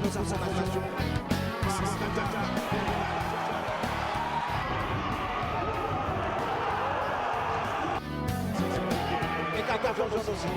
nos informations. Et 14 aussi.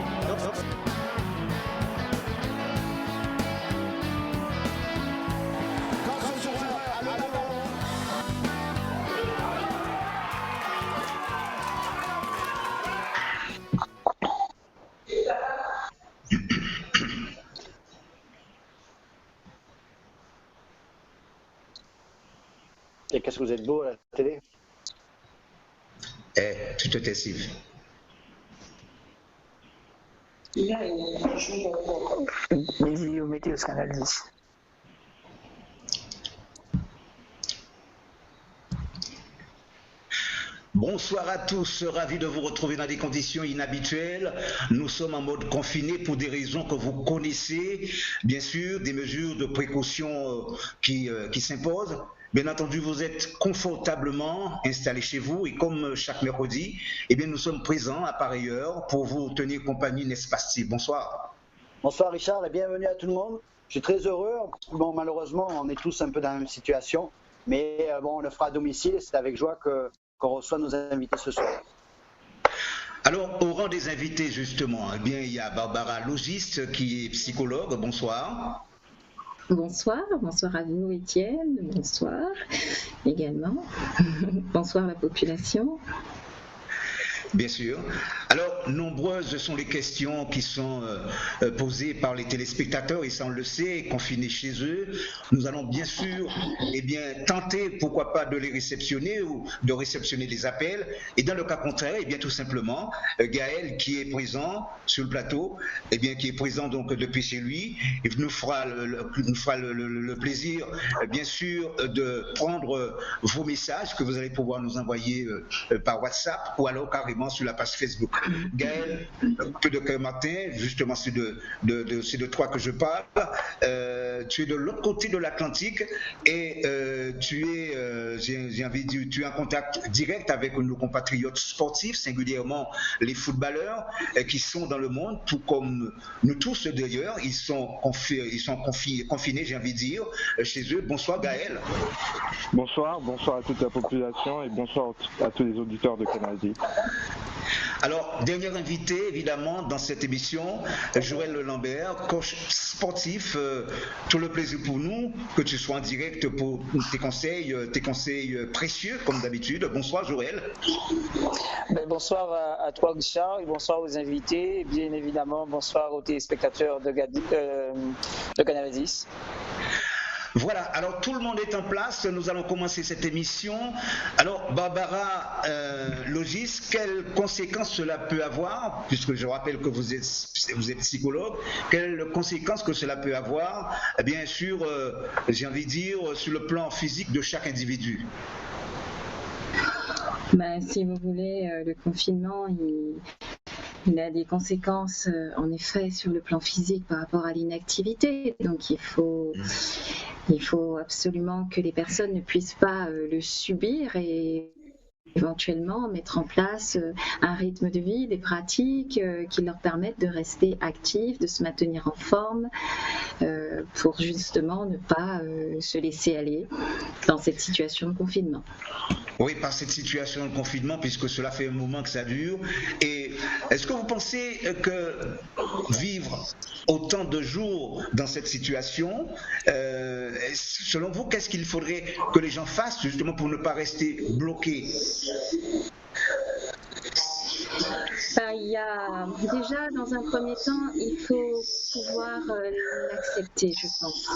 Et qu'est-ce que vous êtes beau à la télé? Eh, tu te tais, Steve. Les météo Canal 10. Bonsoir à tous, ravi de vous retrouver dans des conditions inhabituelles. Nous sommes en mode confiné pour des raisons que vous connaissez, bien sûr, des mesures de précaution qui s'imposent. Bien entendu, vous êtes confortablement installés chez vous et comme chaque mercredi, eh bien, nous sommes présents à pareille heure pour vous tenir compagnie, n'est-ce pas, Steve? Bonsoir. Bonsoir Richard et bienvenue à tout le monde. Je suis très heureux. Bon, malheureusement, on est tous un peu dans la même situation, mais bon, on le fera à domicile et c'est avec joie qu'on reçoit nos invités ce soir. Alors, au rang des invités, justement, eh bien, il y a Barbara Logiste qui est psychologue. Bonsoir. Bonsoir à vous Étienne, bonsoir également, bonsoir la population. Bien sûr. Alors, nombreuses sont les questions qui sont posées par les téléspectateurs, et ça on le sait, confinés chez eux. Nous allons bien sûr tenter, pourquoi pas, de les réceptionner ou de réceptionner les appels. Et dans le cas contraire, tout simplement, Gaël qui est présent sur le plateau, qui est présent donc depuis chez lui, il nous fera le plaisir, bien sûr, de prendre vos messages que vous allez pouvoir nous envoyer par WhatsApp ou alors carrément sur la page Facebook. Gaël, que de cœur matin, justement c'est de toi que je parle. Tu es de l'autre côté de l'Atlantique et tu es, j'ai envie de dire, tu es en contact direct avec nos compatriotes sportifs, singulièrement les footballeurs qui sont dans le monde, tout comme nous tous d'ailleurs, ils sont confinés, j'ai envie de dire, chez eux. Bonsoir Gaël. Bonsoir à toute la population et bonsoir à tous les auditeurs de Canal 10. Alors, dernier invité, évidemment, dans cette émission, Joël Lambert, coach sportif. Tout le plaisir pour nous que tu sois en direct pour tes conseils précieux, comme d'habitude. Bonsoir, Joël. Bonsoir à toi, Richard, et bonsoir aux invités. Et bien évidemment, bonsoir aux téléspectateurs de Canal 10. Voilà, alors tout le monde est en place, nous allons commencer cette émission. Alors Barbara Logis, quelles conséquences cela peut avoir, puisque je rappelle que vous êtes psychologue, quelles conséquences que cela peut avoir, bien sûr, j'ai envie de dire, sur le plan physique de chaque individu? Si vous voulez, le confinement, il a des conséquences en effet sur le plan physique par rapport à l'inactivité. Donc il faut absolument que les personnes ne puissent pas le subir et éventuellement mettre en place un rythme de vie, des pratiques qui leur permettent de rester actifs, de se maintenir en forme pour justement ne pas se laisser aller dans cette situation de confinement. Oui, par cette situation de confinement, puisque cela fait un moment que ça dure. Et est-ce que vous pensez que vivre autant de jours dans cette situation, selon vous, qu'est-ce qu'il faudrait que les gens fassent justement pour ne pas rester bloqués? Il y a déjà, dans un premier temps, il faut pouvoir l'accepter, je pense.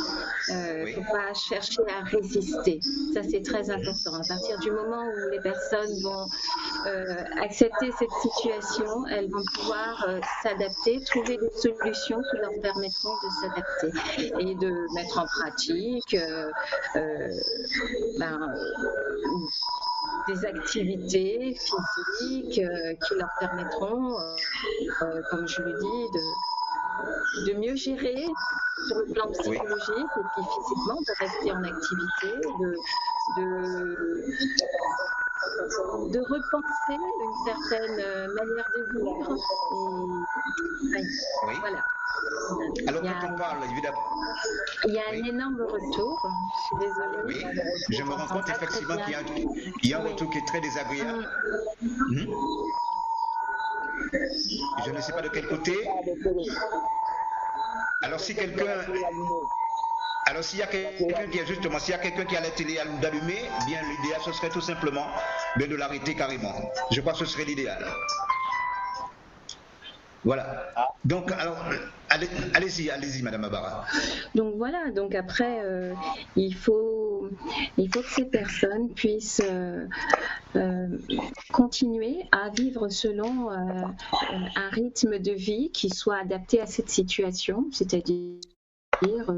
Il ne faut pas chercher à résister. Ça, c'est très important. À partir du moment où les personnes vont accepter cette situation, elles vont pouvoir s'adapter, trouver des solutions qui leur permettront de s'adapter et de mettre en pratique des activités physiques qui leur permettront, comme je le dis, de mieux gérer sur le plan psychologique et puis physiquement, de rester en activité, de repenser une certaine manière de vivre. Et, voilà. Alors, Il y quand a, on parle, évidemment, il y a un oui, énorme retour. Je suis oui, désolée. je me rends J'entends compte pas très effectivement bien. qu'il y a un Oui. retour qui est très désagréable. Hmm. Je ne sais pas de quel côté. Alors, si quelqu'un, alors s'il y a quelqu'un qui est justement, s'il y a quelqu'un qui a la télé allumée, bien l'idéal ce serait tout simplement de l'arrêter carrément. Je crois que ce serait l'idéal. Voilà. Donc, alors, allez-y, Madame Abara. Donc voilà, donc après, il faut que ces personnes puissent continuer à vivre selon un rythme de vie qui soit adapté à cette situation, c'est-à-dire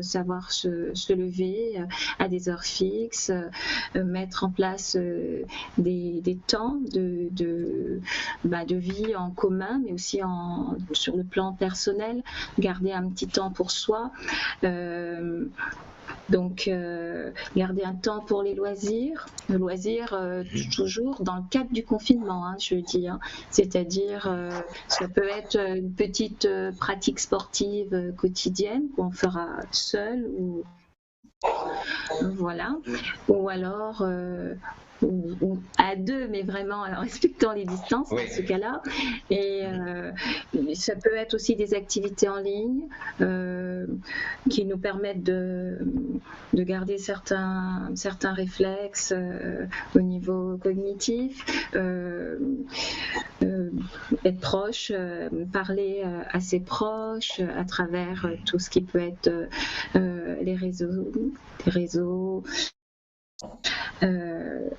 savoir se lever à des heures fixes, mettre en place des temps de vie en commun, mais aussi sur le plan personnel, garder un petit temps pour soi. Donc, garder un temps pour les loisirs, toujours dans le cadre du confinement, hein, je dis, hein. C'est-à-dire, ça peut être une petite pratique sportive quotidienne qu'on fera seul ou voilà, ou alors ou à deux, mais vraiment en respectant les distances Oui. dans ce cas-là. Et ça peut être aussi des activités en ligne qui nous permettent de garder certains réflexes au niveau cognitif, être proche, parler à ses proches à travers tout ce qui peut être les réseaux,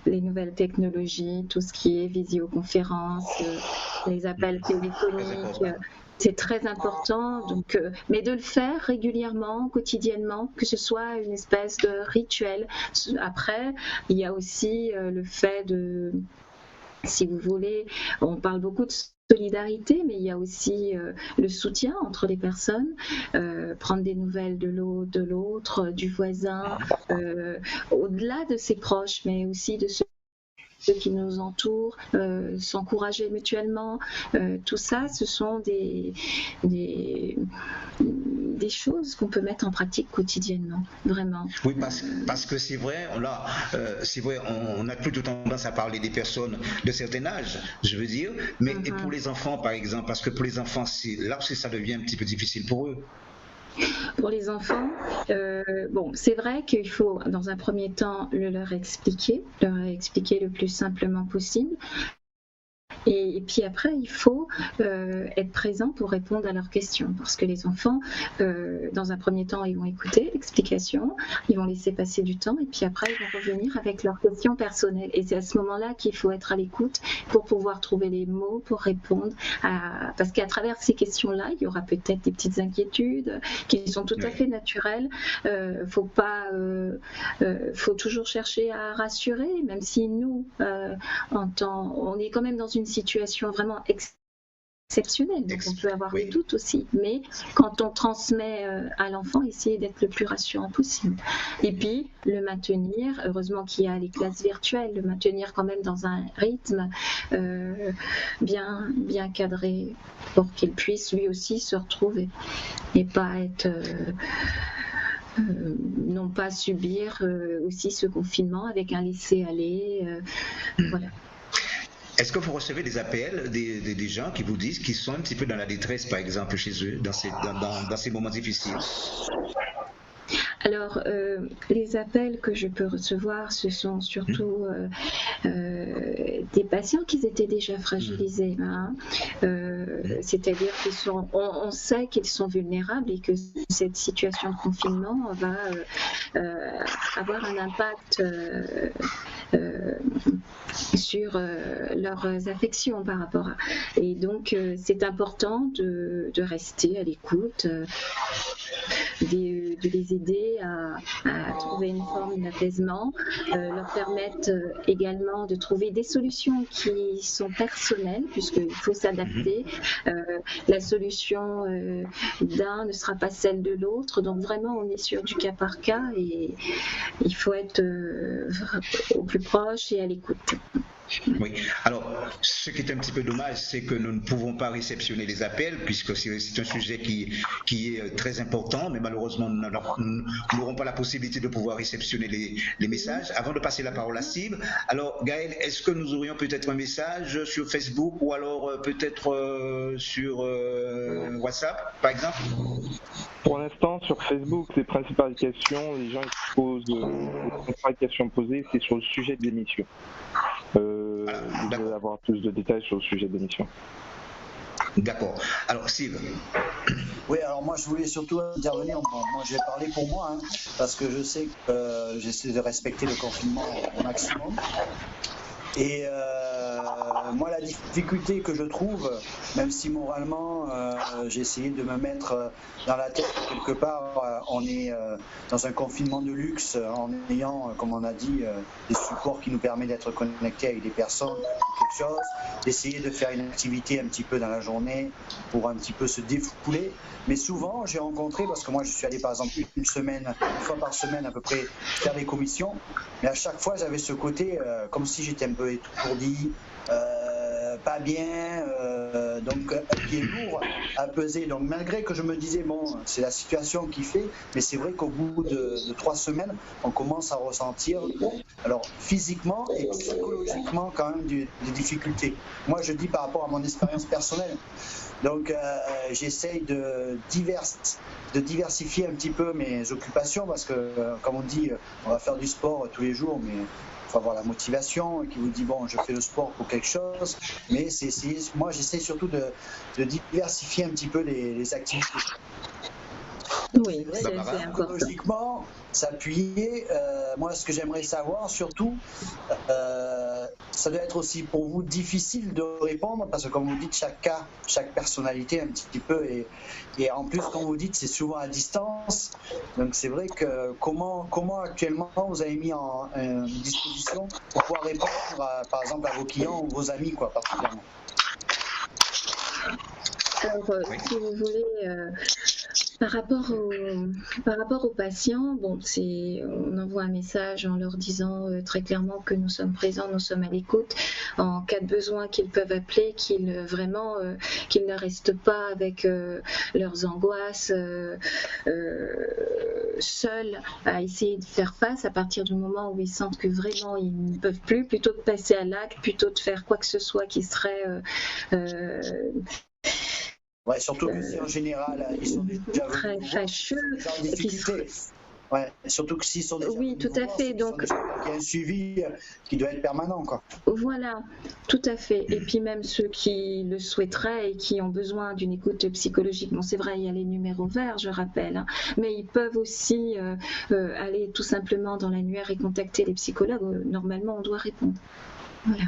les nouvelles technologies, tout ce qui est visioconférence, les appels téléphoniques. C'est très important, donc, mais de le faire régulièrement, quotidiennement, que ce soit une espèce de rituel. Après, il y a aussi le fait de, si vous voulez, on parle beaucoup de solidarité, mais il y a aussi le soutien entre les personnes, prendre des nouvelles de l'autre, du voisin, au-delà de ses proches, mais aussi de ceux qui nous entourent, s'encourager mutuellement. Tout ça, ce sont des choses qu'on peut mettre en pratique quotidiennement, vraiment. Oui, parce que c'est vrai, on a plutôt tendance à parler des personnes de certain âge, je veux dire, mais et pour les enfants, par exemple, parce que pour les enfants, là aussi, ça devient un petit peu difficile pour eux. Pour les enfants, bon, c'est vrai qu'il faut, dans un premier temps, leur expliquer le plus simplement possible. Et puis après, il faut être présent pour répondre à leurs questions, parce que les enfants, dans un premier temps, ils vont écouter l'explication, ils vont laisser passer du temps, et puis après, ils vont revenir avec leurs questions personnelles. Et c'est à ce moment-là qu'il faut être à l'écoute pour pouvoir trouver les mots pour répondre parce qu'à travers ces questions-là, il y aura peut-être des petites inquiétudes qui sont tout à fait naturelles. Faut toujours chercher à rassurer, même si nous, on est quand même dans une situation vraiment exceptionnelle, donc on peut avoir des doutes aussi, mais quand on transmet à l'enfant, essayer d'être le plus rassurant possible. Et puis le maintenir, heureusement qu'il y a les classes virtuelles, le maintenir quand même dans un rythme bien cadré pour qu'il puisse lui aussi se retrouver et pas être non pas subir aussi ce confinement avec un laisser-aller, voilà. Est-ce que vous recevez des appels des gens qui vous disent qu'ils sont un petit peu dans la détresse, par exemple, chez eux, dans ces moments difficiles? Alors, les appels que je peux recevoir, ce sont surtout des patients qui étaient déjà fragilisés, hein. C'est-à-dire on sait qu'ils sont vulnérables et que cette situation de confinement va avoir un impact sur leurs affections par rapport à. Et donc, c'est important de rester à l'écoute, de les aider à trouver une forme d'apaisement, leur permettre également de trouver des solutions qui sont personnelles, puisqu'il faut s'adapter. La solution d'un ne sera pas celle de l'autre, donc vraiment on est sur du cas par cas et il faut être au plus proche et à l'écoute. Oui. Alors, ce qui est un petit peu dommage, c'est que nous ne pouvons pas réceptionner les appels, puisque c'est un sujet qui est très important, mais malheureusement, nous n'aurons pas la possibilité de pouvoir réceptionner les messages. Avant de passer la parole à Steve, alors Gaël, est-ce que nous aurions peut-être un message sur Facebook ou alors peut-être sur WhatsApp, par exemple? Pour l'instant, sur Facebook, les principales questions, les gens qui posent, les principales questions posées, c'est sur le sujet de l'émission. Je veux avoir plus de détails sur le sujet de l'émission. D'accord. Alors, Steve. Oui, alors moi je voulais surtout intervenir. Bon, moi je vais parler pour moi, hein, parce que je sais que j'essaie de respecter le confinement au maximum. Et moi, la difficulté que je trouve, même si moralement j'ai essayé de me mettre dans la tête que quelque part on est dans un confinement de luxe en ayant, comme on a dit, des supports qui nous permettent d'être connectés avec des personnes ou quelque chose, d'essayer de faire une activité un petit peu dans la journée pour un petit peu se défouler. Mais souvent, j'ai rencontré, parce que moi je suis allé par exemple une fois par semaine à peu près faire des commissions, mais à chaque fois j'avais ce côté comme si j'étais un peu étourdi, pas bien, donc un pied lourd à peser. Donc malgré que je me disais, bon, c'est la situation qui fait, mais c'est vrai qu'au bout de 3 semaines, on commence à ressentir, alors physiquement et psychologiquement quand même des difficultés. Moi je dis par rapport à mon expérience personnelle. Donc j'essaye de diversifier un petit peu mes occupations parce que, comme on dit, on va faire du sport tous les jours, mais il faut avoir la motivation qui vous dit bon, je fais le sport pour quelque chose. Mais moi j'essaie surtout de diversifier un petit peu les activités. Oui, c'est important. Logiquement, s'appuyer. Moi, ce que j'aimerais savoir, surtout, ça doit être aussi pour vous difficile de répondre parce que, comme vous dites, chaque cas, chaque personnalité un petit peu, et en plus, quand vous dites, c'est souvent à distance. Donc, c'est vrai que comment actuellement vous avez mis en disposition pour pouvoir répondre, par exemple, à vos clients ou vos amis, quoi, particulièrement. Alors, si vous voulez, par rapport aux patients, bon, on envoie un message en leur disant très clairement que nous sommes présents, nous sommes à l'écoute. En cas de besoin, qu'ils peuvent appeler, qu'ils ne restent pas avec leurs angoisses seuls à essayer de faire face à partir du moment où ils sentent que vraiment ils ne peuvent plus, plutôt de passer à l'acte, plutôt de faire quoi que ce soit qui serait ouais, surtout que si en général ils sont déjà très fâcheux, ouais, surtout que s'ils sont déjà oui, tout à fait. Donc il y a un suivi qui doit être permanent, quoi. Voilà, tout à fait. Et puis même ceux qui le souhaiteraient et qui ont besoin d'une écoute psychologique, bon, c'est vrai, il y a les numéros verts, je rappelle, hein, mais ils peuvent aussi aller tout simplement dans l'annuaire et contacter les psychologues. Normalement, on doit répondre. Voilà.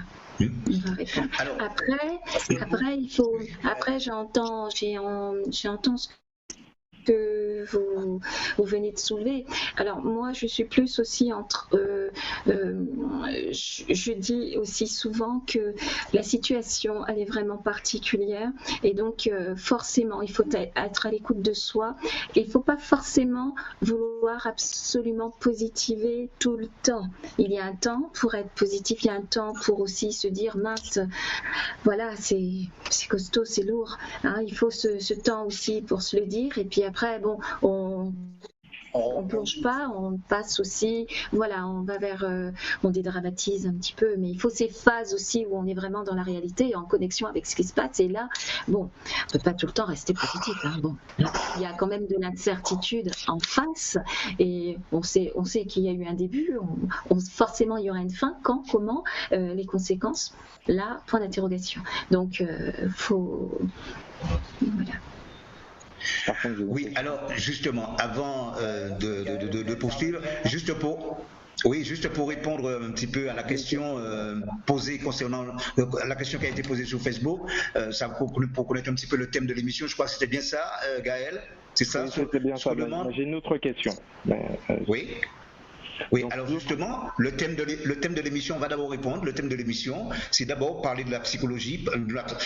Alors, après, il faut. Après, j'entends ce que vous venez de soulever. Alors moi, je suis plus aussi entre. Je dis aussi souvent que la situation, elle est vraiment particulière et donc forcément, il faut être à l'écoute de soi. Et il ne faut pas forcément vouloir absolument positiver tout le temps. Il y a un temps pour être positif, il y a un temps pour aussi se dire mince, voilà, c'est costaud, c'est lourd. Hein, il faut ce temps aussi pour se le dire. Et puis après, bon, on plonge pas, on passe aussi, voilà, on va vers, on dédramatise un petit peu, mais il faut ces phases aussi où on est vraiment dans la réalité et en connexion avec ce qui se passe. Et là, bon, on peut pas tout le temps rester positif. Hein, bon, il y a quand même de l'incertitude en face et on sait qu'il y a eu un début. Forcément, il y aura une fin. Quand, comment, les conséquences. Là, point d'interrogation. Donc, voilà. Oui, alors justement, avant de poursuivre, juste pour répondre un petit peu à la question posée concernant la question qui a été posée sur Facebook, ça pour connaître un petit peu le thème de l'émission, je crois que c'était bien ça, Gaël, c'est ça? Oui, c'était bien ça. J'ai une autre question. Oui. Oui, Donc, alors justement, le thème de l'émission, on va d'abord répondre. Le thème de l'émission, c'est d'abord parler de la psychologie,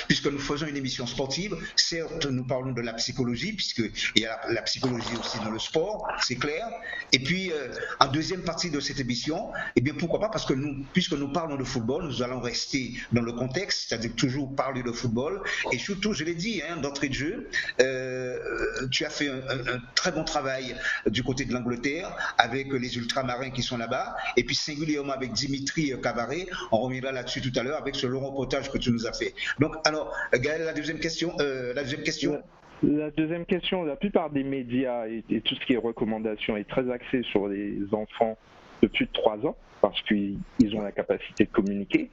puisque nous faisons une émission sportive. Certes, nous parlons de la psychologie, puisqu'il y a la psychologie aussi dans le sport, c'est clair. Et puis, en deuxième partie de cette émission, eh bien, pourquoi pas, parce que puisque nous parlons de football, nous allons rester dans le contexte, c'est-à-dire toujours parler de football. Et surtout, je l'ai dit, d'entrée de jeu, tu as fait un très bon travail du côté de l'Angleterre avec les ultramarins qui sont là-bas, et puis singulièrement avec Dimitri Cabaret. On reviendra là-dessus tout à l'heure avec ce long reportage que tu nous as fait. Donc, alors, Gaël, la deuxième question. La deuxième question, la plupart des médias et tout ce qui est recommandations est très axé sur les enfants de plus de 3 ans, parce qu'ils ont la capacité de communiquer.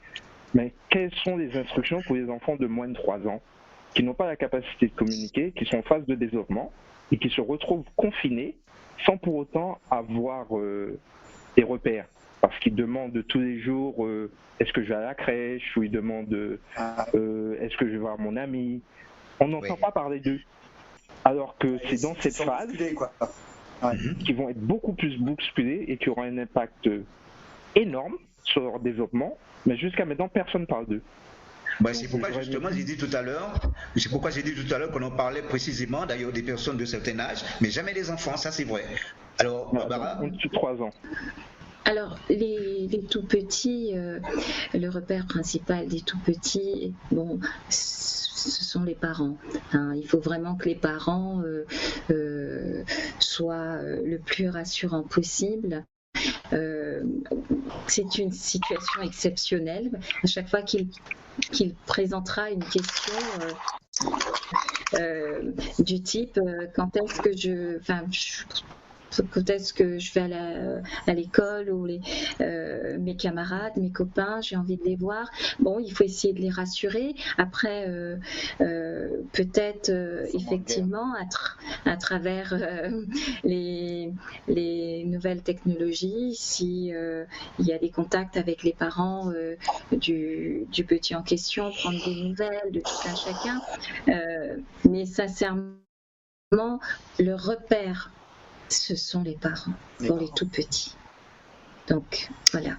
Mais quelles sont les instructions pour les enfants de moins de 3 ans qui n'ont pas la capacité de communiquer, qui sont en phase de développement et qui se retrouvent confinés sans pour autant avoir des repères, parce qu'ils demandent tous les jours est-ce que je vais à la crèche, ou ils demandent est-ce que je vais voir mon ami. On n'entend pas parler d'eux, alors que c'est dans cette phase qu'ils vont être beaucoup plus bousculés et qui auront un impact énorme sur leur développement, mais jusqu'à maintenant personne ne parle d'eux. C'est pourquoi justement j'ai dit tout à l'heure qu'on en parlait précisément d'ailleurs des personnes de certain âge, mais jamais des enfants, ça c'est vrai. Alors, Barbara, au-dessus de 3 ans. Alors, les tout petits, le repère principal des tout petits, bon, ce sont les parents. Il faut vraiment que les parents soient le plus rassurants possible. C'est une situation exceptionnelle. À chaque fois qu'il présentera une question du type quand est-ce que je vais à l'école, ou mes camarades, mes copains, j'ai envie de les voir. Bon, il faut essayer de les rassurer. Après, peut-être effectivement à travers les nouvelles technologies, si il y a des contacts avec les parents du petit en question, prendre des nouvelles de tout un chacun. Mais sincèrement, le repère, ce sont les parents pour les tout petits. Donc voilà.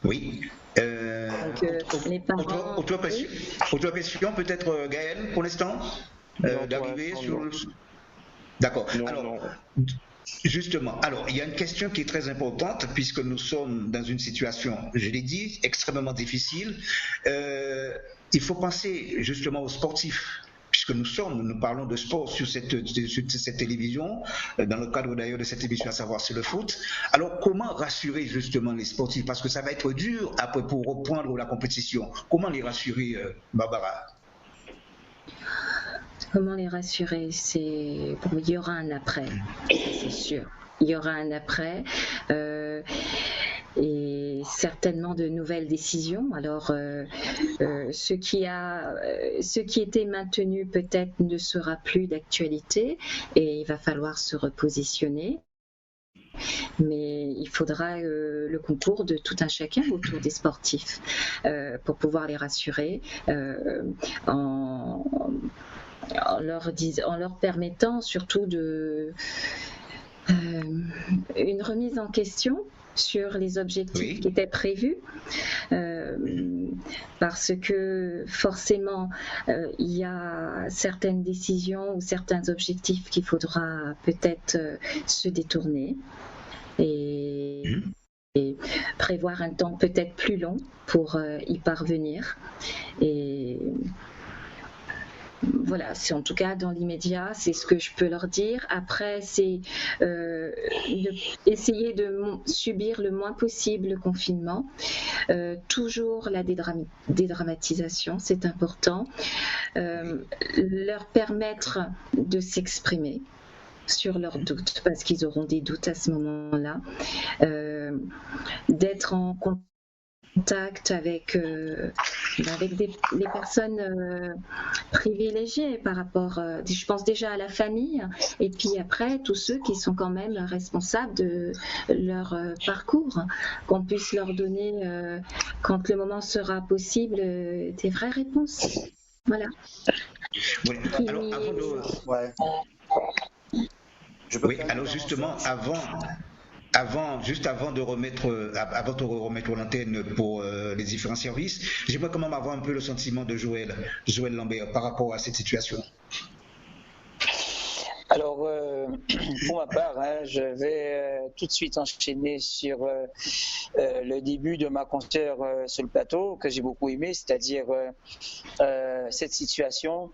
Oui. Les parents. Autre question peut-être, Gaël, pour l'instant, d'arriver sur. D'accord. Alors, justement, il y a une question qui est très importante puisque nous sommes dans une situation, je l'ai dit, extrêmement difficile. Il faut penser justement aux sportifs. Puisque nous parlons de sport sur cette télévision, dans le cadre d'ailleurs de cette émission, à savoir c'est le foot. Alors comment rassurer justement les sportifs? Parce que ça va être dur après pour reprendre la compétition. Comment les rassurer, Barbara? Comment les rassurer? Il y aura un après, c'est sûr. Il y aura un après. Et certainement de nouvelles décisions. Alors, ce qui était maintenu peut-être ne sera plus d'actualité et il va falloir se repositionner. Mais il faudra le concours de tout un chacun autour des sportifs pour pouvoir les rassurer en leur permettant surtout une remise en question sur les objectifs qui étaient prévus, parce que forcément il y a certaines décisions ou certains objectifs qu'il faudra peut-être se détourner et prévoir un temps peut-être plus long pour y parvenir. Et voilà, c'est en tout cas dans l'immédiat, c'est ce que je peux leur dire. Après, c'est essayer de subir le moins possible le confinement. Toujours la dédramatisation, c'est important. Leur permettre de s'exprimer sur leurs doutes, parce qu'ils auront des doutes à ce moment-là. D'être en contact avec les personnes privilégiées par rapport, je pense déjà à la famille, et puis après tous ceux qui sont quand même responsables de leur parcours, qu'on puisse leur donner, quand le moment sera possible, des vraies réponses. Voilà. Oui, alors avant de... Ouais. Oui, alors justement, juste avant de remettre l'antenne pour les différents services, j'aimerais quand même avoir un peu le sentiment de Joël Lambert par rapport à cette situation. Alors, pour ma part, je vais tout de suite enchaîner sur le début de ma consoeur sur le plateau, que j'ai beaucoup aimé, c'est-à-dire cette situation.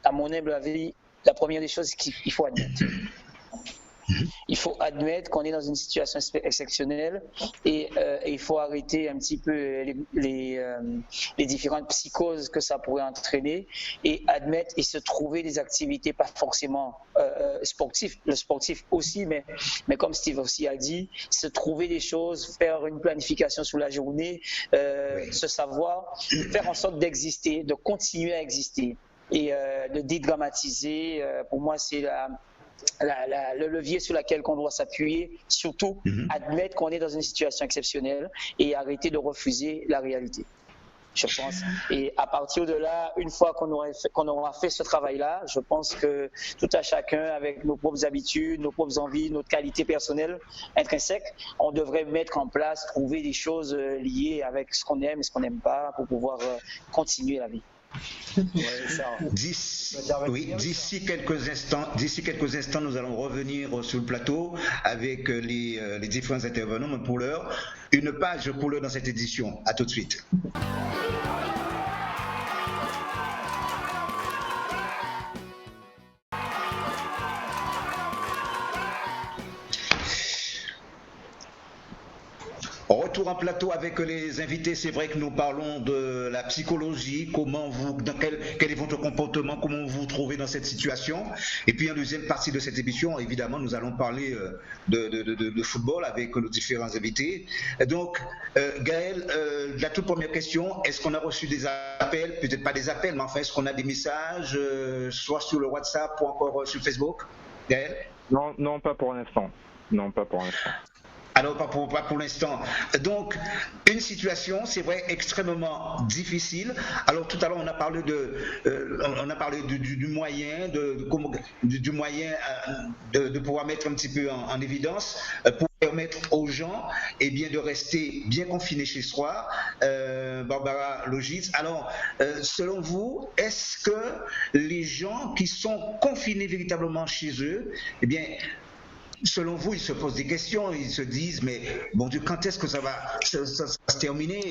À mon humble avis, la première des choses qu'il faut admettre. Il faut admettre qu'on est dans une situation exceptionnelle et il faut arrêter un petit peu les différentes psychoses que ça pourrait entraîner et admettre et se trouver des activités pas forcément sportives, le sportif aussi, mais comme Steve aussi a dit, se trouver des choses, faire une planification sur la journée, se savoir, faire en sorte d'exister, de continuer à exister et de dédramatiser. Pour moi, c'est le levier sur lequel on doit s'appuyer, surtout admettre qu'on est dans une situation exceptionnelle et arrêter de refuser la réalité, je pense. Et à partir de là, une fois qu'on aura fait ce travail-là, je pense que tout à chacun, avec nos propres habitudes, nos propres envies, notre qualité personnelle intrinsèque, on devrait mettre en place, trouver des choses liées avec ce qu'on aime et ce qu'on n'aime pas pour pouvoir continuer la vie. D'ici quelques instants, nous allons revenir sur le plateau avec les différents intervenants. Mais pour l'heure, une page pour l'heure dans cette édition. À tout de suite. Retour en plateau avec les invités. C'est vrai que nous parlons de la psychologie, quel est votre comportement, comment vous vous trouvez dans cette situation. Et puis en deuxième partie de cette émission, évidemment, nous allons parler de football avec nos différents invités. Donc, Gaël, la toute première question, est-ce qu'on a reçu des appels, peut-être pas des appels, mais enfin, est-ce qu'on a des messages, soit sur le WhatsApp ou encore sur Facebook, Gaël? Non, pas pour l'instant. Non, pas pour l'instant. Alors, pas pour l'instant. Donc, une situation, c'est vrai, extrêmement difficile. Alors, tout à l'heure, on a parlé du moyen, de pouvoir mettre un petit peu en évidence pour permettre aux gens de rester bien confinés chez soi. Barbara Logitz. Alors, selon vous, est-ce que les gens qui sont confinés véritablement chez eux, selon vous, ils se posent des questions, ils se disent, mais bon Dieu, quand est-ce que ça va se terminer?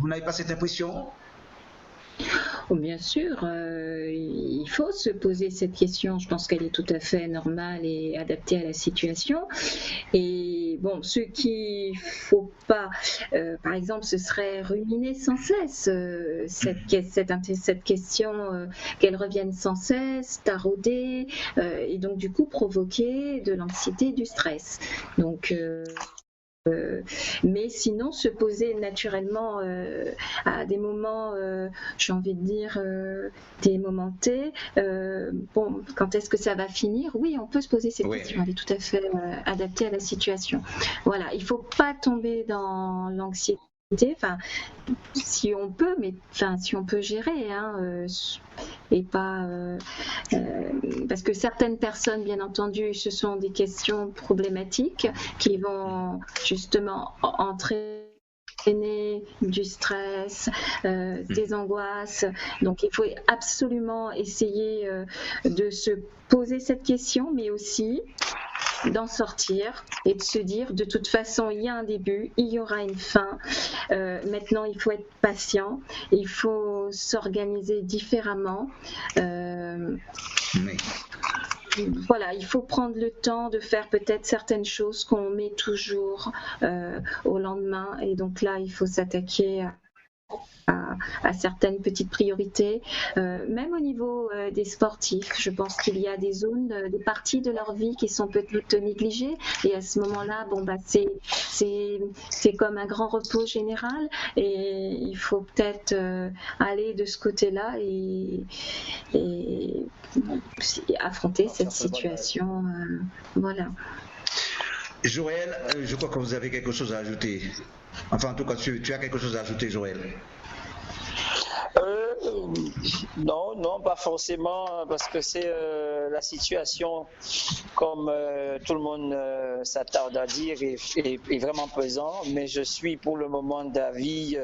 Vous n'avez pas cette impression? Bien sûr, il faut se poser cette question. Je pense qu'elle est tout à fait normale et adaptée à la situation. Et bon, ce qu'il ne faut pas, par exemple, ce serait ruminer sans cesse cette question, qu'elle revienne sans cesse, tarauder, et donc du coup provoquer de l'anxiété, du stress. Donc mais sinon se poser naturellement à des moments, j'ai envie de dire des moments T, quand est-ce que ça va finir? Oui, on peut se poser cette question, elle est tout à fait adaptée à la situation. Voilà, il ne faut pas tomber dans l'anxiété. Enfin, si on peut, si on peut gérer, et pas parce que certaines personnes, bien entendu, ce sont des questions problématiques qui vont justement entraîner du stress, des angoisses. Donc il faut absolument essayer de se poser cette question, mais aussi d'en sortir et de se dire de toute façon il y a un début, il y aura une fin. Maintenant il faut être patient, il faut s'organiser différemment. Voilà, il faut prendre le temps de faire peut-être certaines choses qu'on met toujours au lendemain, et donc là il faut s'attaquer à certaines petites priorités, même au niveau des sportifs. Je pense qu'il y a des zones, des parties de leur vie qui sont peut-être négligées, et à ce moment-là, c'est comme un grand repos général, et il faut peut-être aller de ce côté-là et affronter cette situation. Voilà. Joël, je crois que vous avez quelque chose à ajouter. Enfin, en tout cas, tu as quelque chose à ajouter, Joël. Non, pas forcément, parce que c'est la situation, comme tout le monde s'attarde à dire est vraiment pesant, mais je suis pour le moment d'avis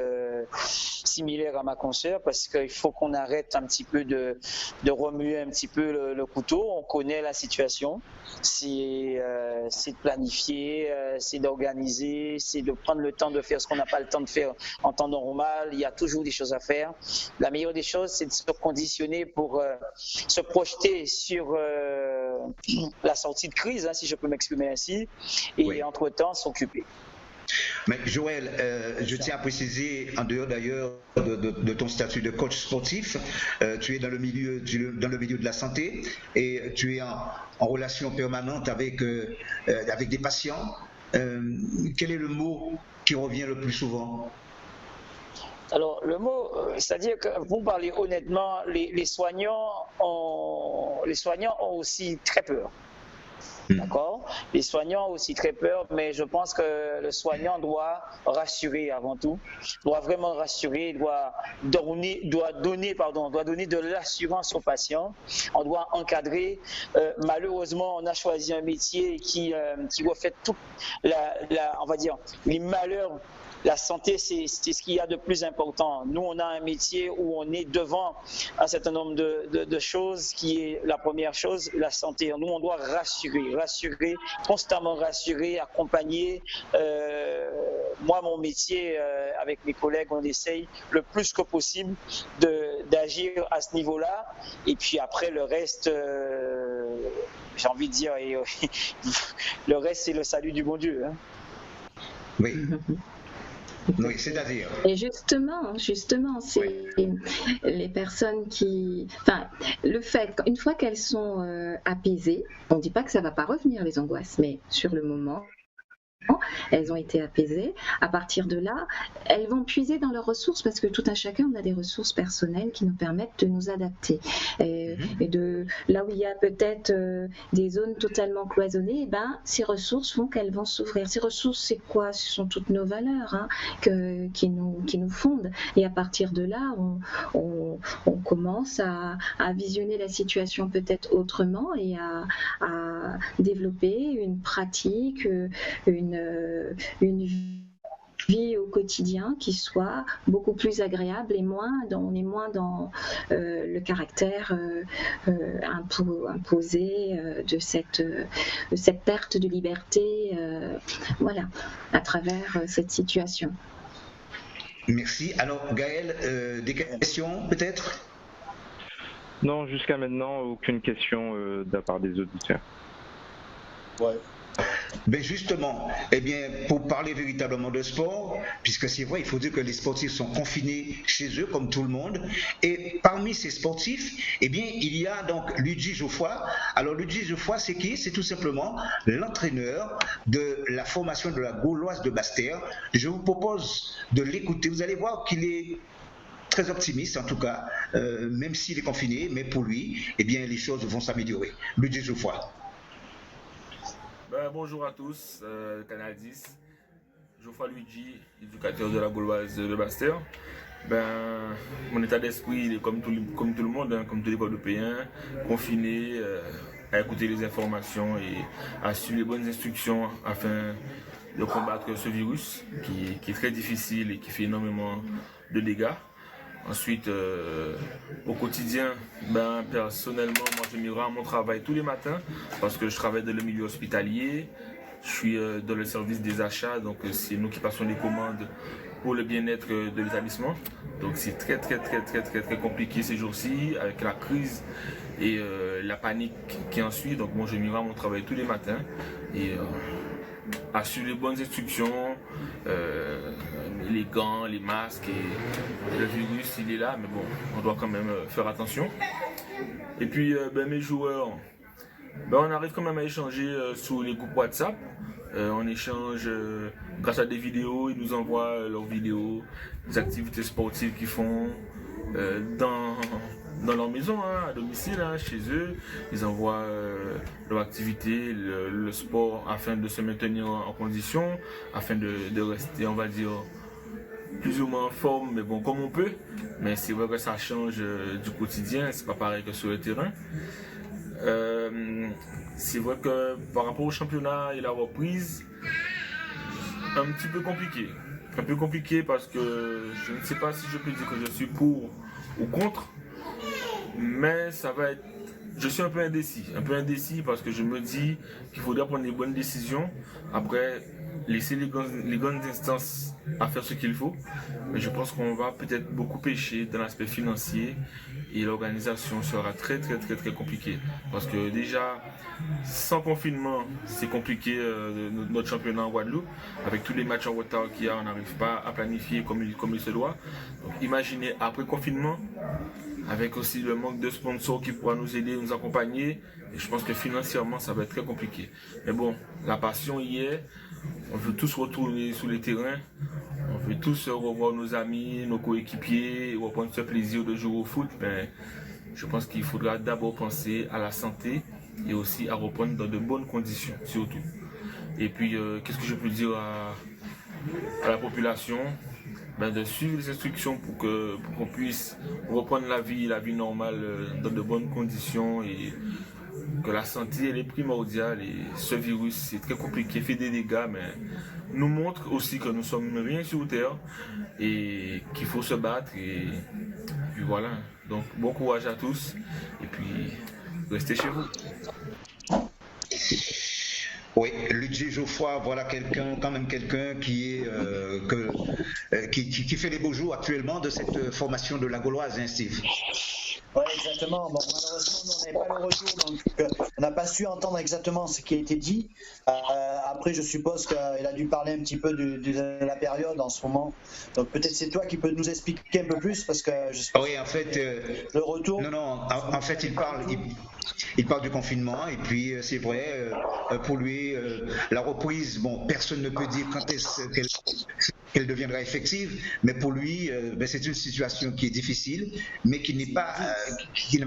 similaire à ma consoeur, parce qu'il faut qu'on arrête un petit peu de remuer un petit peu le couteau. On connaît la situation, c'est de planifier, c'est d'organiser, c'est de prendre le temps de faire ce qu'on n'a pas le temps de faire en temps normal. Il y a toujours des choses à faire. La meilleure des choses, c'est de se conditionner pour se projeter sur la sortie de crise, si je peux m'exprimer ainsi, et entre-temps s'occuper. Mais Joël, je tiens à préciser, en dehors d'ailleurs de ton statut de coach sportif, tu es dans le milieu de la santé et tu es en relation permanente avec des patients. Quel est le mot qui revient le plus souvent? Alors, le mot, c'est-à-dire que pour parler honnêtement, les soignants ont aussi très peur. D'accord? Les soignants ont aussi très peur, mais je pense que le soignant doit rassurer avant tout, doit vraiment rassurer, doit donner de l'assurance aux patients. On doit encadrer. Malheureusement, on a choisi un métier qui reflète tout, on va dire, les malheurs. La santé, c'est ce qu'il y a de plus important. Nous, on a un métier où on est devant un certain nombre de choses, qui est la première chose, la santé. Nous, on doit rassurer, constamment rassurer, accompagner. Moi, mon métier, avec mes collègues, on essaye le plus que possible d'agir à ce niveau-là. Et puis après, le reste, j'ai envie de dire, le reste, c'est le salut du bon Dieu. Oui. Oui, c'est-à-dire. Et justement, c'est les personnes le fait qu'une fois qu'elles sont apaisées, on ne dit pas que ça ne va pas revenir les angoisses, mais sur le moment, elles ont été apaisées. À partir de là, elles vont puiser dans leurs ressources, parce que tout un chacun, on a des ressources personnelles qui nous permettent de nous adapter. Et de là où il y a peut-être des zones totalement cloisonnées, ces ressources font qu'elles vont s'ouvrir. Ces ressources, c'est quoi? Ce sont toutes nos valeurs qui nous fondent. Et à partir de là, on commence à visionner la situation peut-être autrement et à développer une pratique, une vie au quotidien qui soit beaucoup plus agréable et on est moins dans le caractère imposé de cette perte de liberté, à travers cette situation. Merci. Alors Gaël, des questions peut-être? Non, jusqu'à maintenant, aucune question de la part des auditeurs. Ouais. Ben justement, pour parler véritablement de sport, puisque c'est vrai, il faut dire que les sportifs sont confinés chez eux comme tout le monde, et parmi ces sportifs, il y a donc Luigi Geoffroy. Alors Luigi Geoffroy, c'est qui? C'est tout simplement l'entraîneur de la formation de la Gauloise de Basse-Terre. Je vous propose de l'écouter, vous allez voir qu'il est très optimiste en tout cas, même s'il est confiné, mais pour lui, les choses vont s'améliorer. Luigi Geoffroy. Bonjour à tous, Canal 10, Geoffroy Luigi, éducateur de la Gauloise de Basse-Terre. Mon état d'esprit il est comme tout le monde, comme tous les Guadeloupéens, confiné, à écouter les informations et à suivre les bonnes instructions afin de combattre ce virus qui est très difficile et qui fait énormément de dégâts. Ensuite, au quotidien, personnellement, moi je me rends à mon travail tous les matins parce que je travaille dans le milieu hospitalier. Je suis dans le service des achats, donc c'est nous qui passons les commandes pour le bien-être de l'établissement. Donc c'est très compliqué ces jours-ci avec la crise et la panique qui en suit. Donc moi je me rends à mon travail tous les matins et à suivre les bonnes instructions, les gants, les masques, et le virus il est là, mais bon, on doit quand même faire attention. Et puis mes joueurs, on arrive quand même à échanger sur les groupes WhatsApp. On échange grâce à des vidéos, ils nous envoient leurs vidéos, des activités sportives qu'ils font dans leur maison, à domicile, chez eux. Ils envoient leur activité, le sport, afin de se maintenir en condition, afin de rester, on va dire, plus ou moins en forme, mais bon, comme on peut. Mais c'est vrai que ça change du quotidien, c'est pas pareil que sur le terrain. C'est vrai que par rapport au championnat et la reprise, un petit peu compliqué. Un peu compliqué parce que je ne sais pas si je peux dire que je suis pour ou contre, mais ça va être... Je suis un peu indécis parce que je me dis qu'il faudra prendre les bonnes décisions. Après, laisser les grandes instances à faire ce qu'il faut. Mais je pense qu'on va peut-être beaucoup pêcher dans l'aspect financier et l'organisation sera très compliquée. Parce que déjà, sans confinement, c'est compliqué notre championnat en Guadeloupe. Avec tous les matchs en retard qu'il y a, on n'arrive pas à planifier comme il se doit. Donc, imaginez après confinement, avec aussi le manque de sponsors qui pourra nous aider, nous accompagner. Et je pense que financièrement, ça va être très compliqué. Mais bon, la passion y est. On veut tous retourner sur les terrains. On veut tous revoir nos amis, nos coéquipiers, reprendre ce plaisir de jouer au foot. Mais je pense qu'il faudra d'abord penser à la santé et aussi à reprendre dans de bonnes conditions, surtout. Et puis, qu'est-ce que je peux dire à la population? De suivre les instructions pour qu'on puisse reprendre la vie normale dans de bonnes conditions et que la santé elle est primordiale et ce virus c'est très compliqué, fait des dégâts mais nous montre aussi que nous sommes rien sur terre et qu'il faut se battre et puis voilà. Donc bon courage à tous et puis restez chez vous. Oui, Luigi Geoffroy, voilà quand même quelqu'un qui est qui fait les beaux jours actuellement de cette formation de la Gauloise, hein, Steve. Oui, exactement. Bon, malheureusement, nous, on n'avait pas le retour, donc on n'a pas su entendre exactement ce qui a été dit. Après, je suppose qu'il a dû parler un petit peu de la période en ce moment. Donc peut-être c'est toi qui peux nous expliquer un peu plus, parce que je sais pas. Oui, en fait, le retour. Non, en fait, il parle du confinement et puis c'est vrai, pour lui, la reprise, bon, personne ne peut dire quand est-ce qu'elle deviendra effective, mais pour lui, c'est une situation qui est difficile, mais qui n'est pas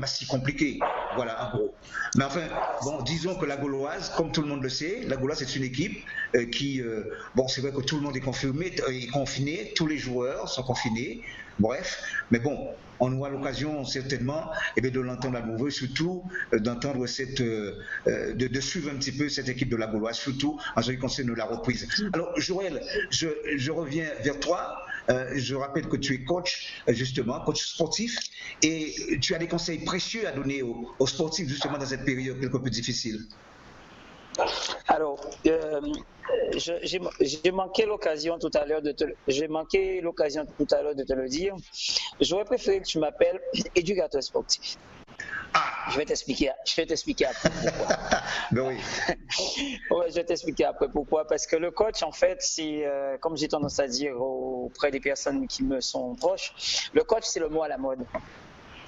si compliquée. Voilà, en gros. Mais enfin, bon, disons que la Gauloise, comme tout le monde le sait, la Gauloise est une équipe qui, bon, c'est vrai que tout le monde est confiné, tous les joueurs sont confinés, bref, mais bon, on aura l'occasion certainement de l'entendre à nouveau, surtout d'entendre de suivre un petit peu cette équipe de la Gauloise, surtout en ce qui concerne la reprise. Alors Joël, je reviens vers toi. Je rappelle que tu es coach, justement, coach sportif, et tu as des conseils précieux à donner aux sportifs, justement, dans cette période quelque peu difficile. Alors, j'ai manqué l'occasion tout à l'heure de te le dire. J'aurais préféré que tu m'appelles éducateur sportif. Je vais t'expliquer après pourquoi. Ben oui. Ouais, je vais t'expliquer après pourquoi. Parce que le coach, en fait, c'est, comme j'ai tendance à dire auprès des personnes qui me sont proches, le coach, c'est le mot à la mode.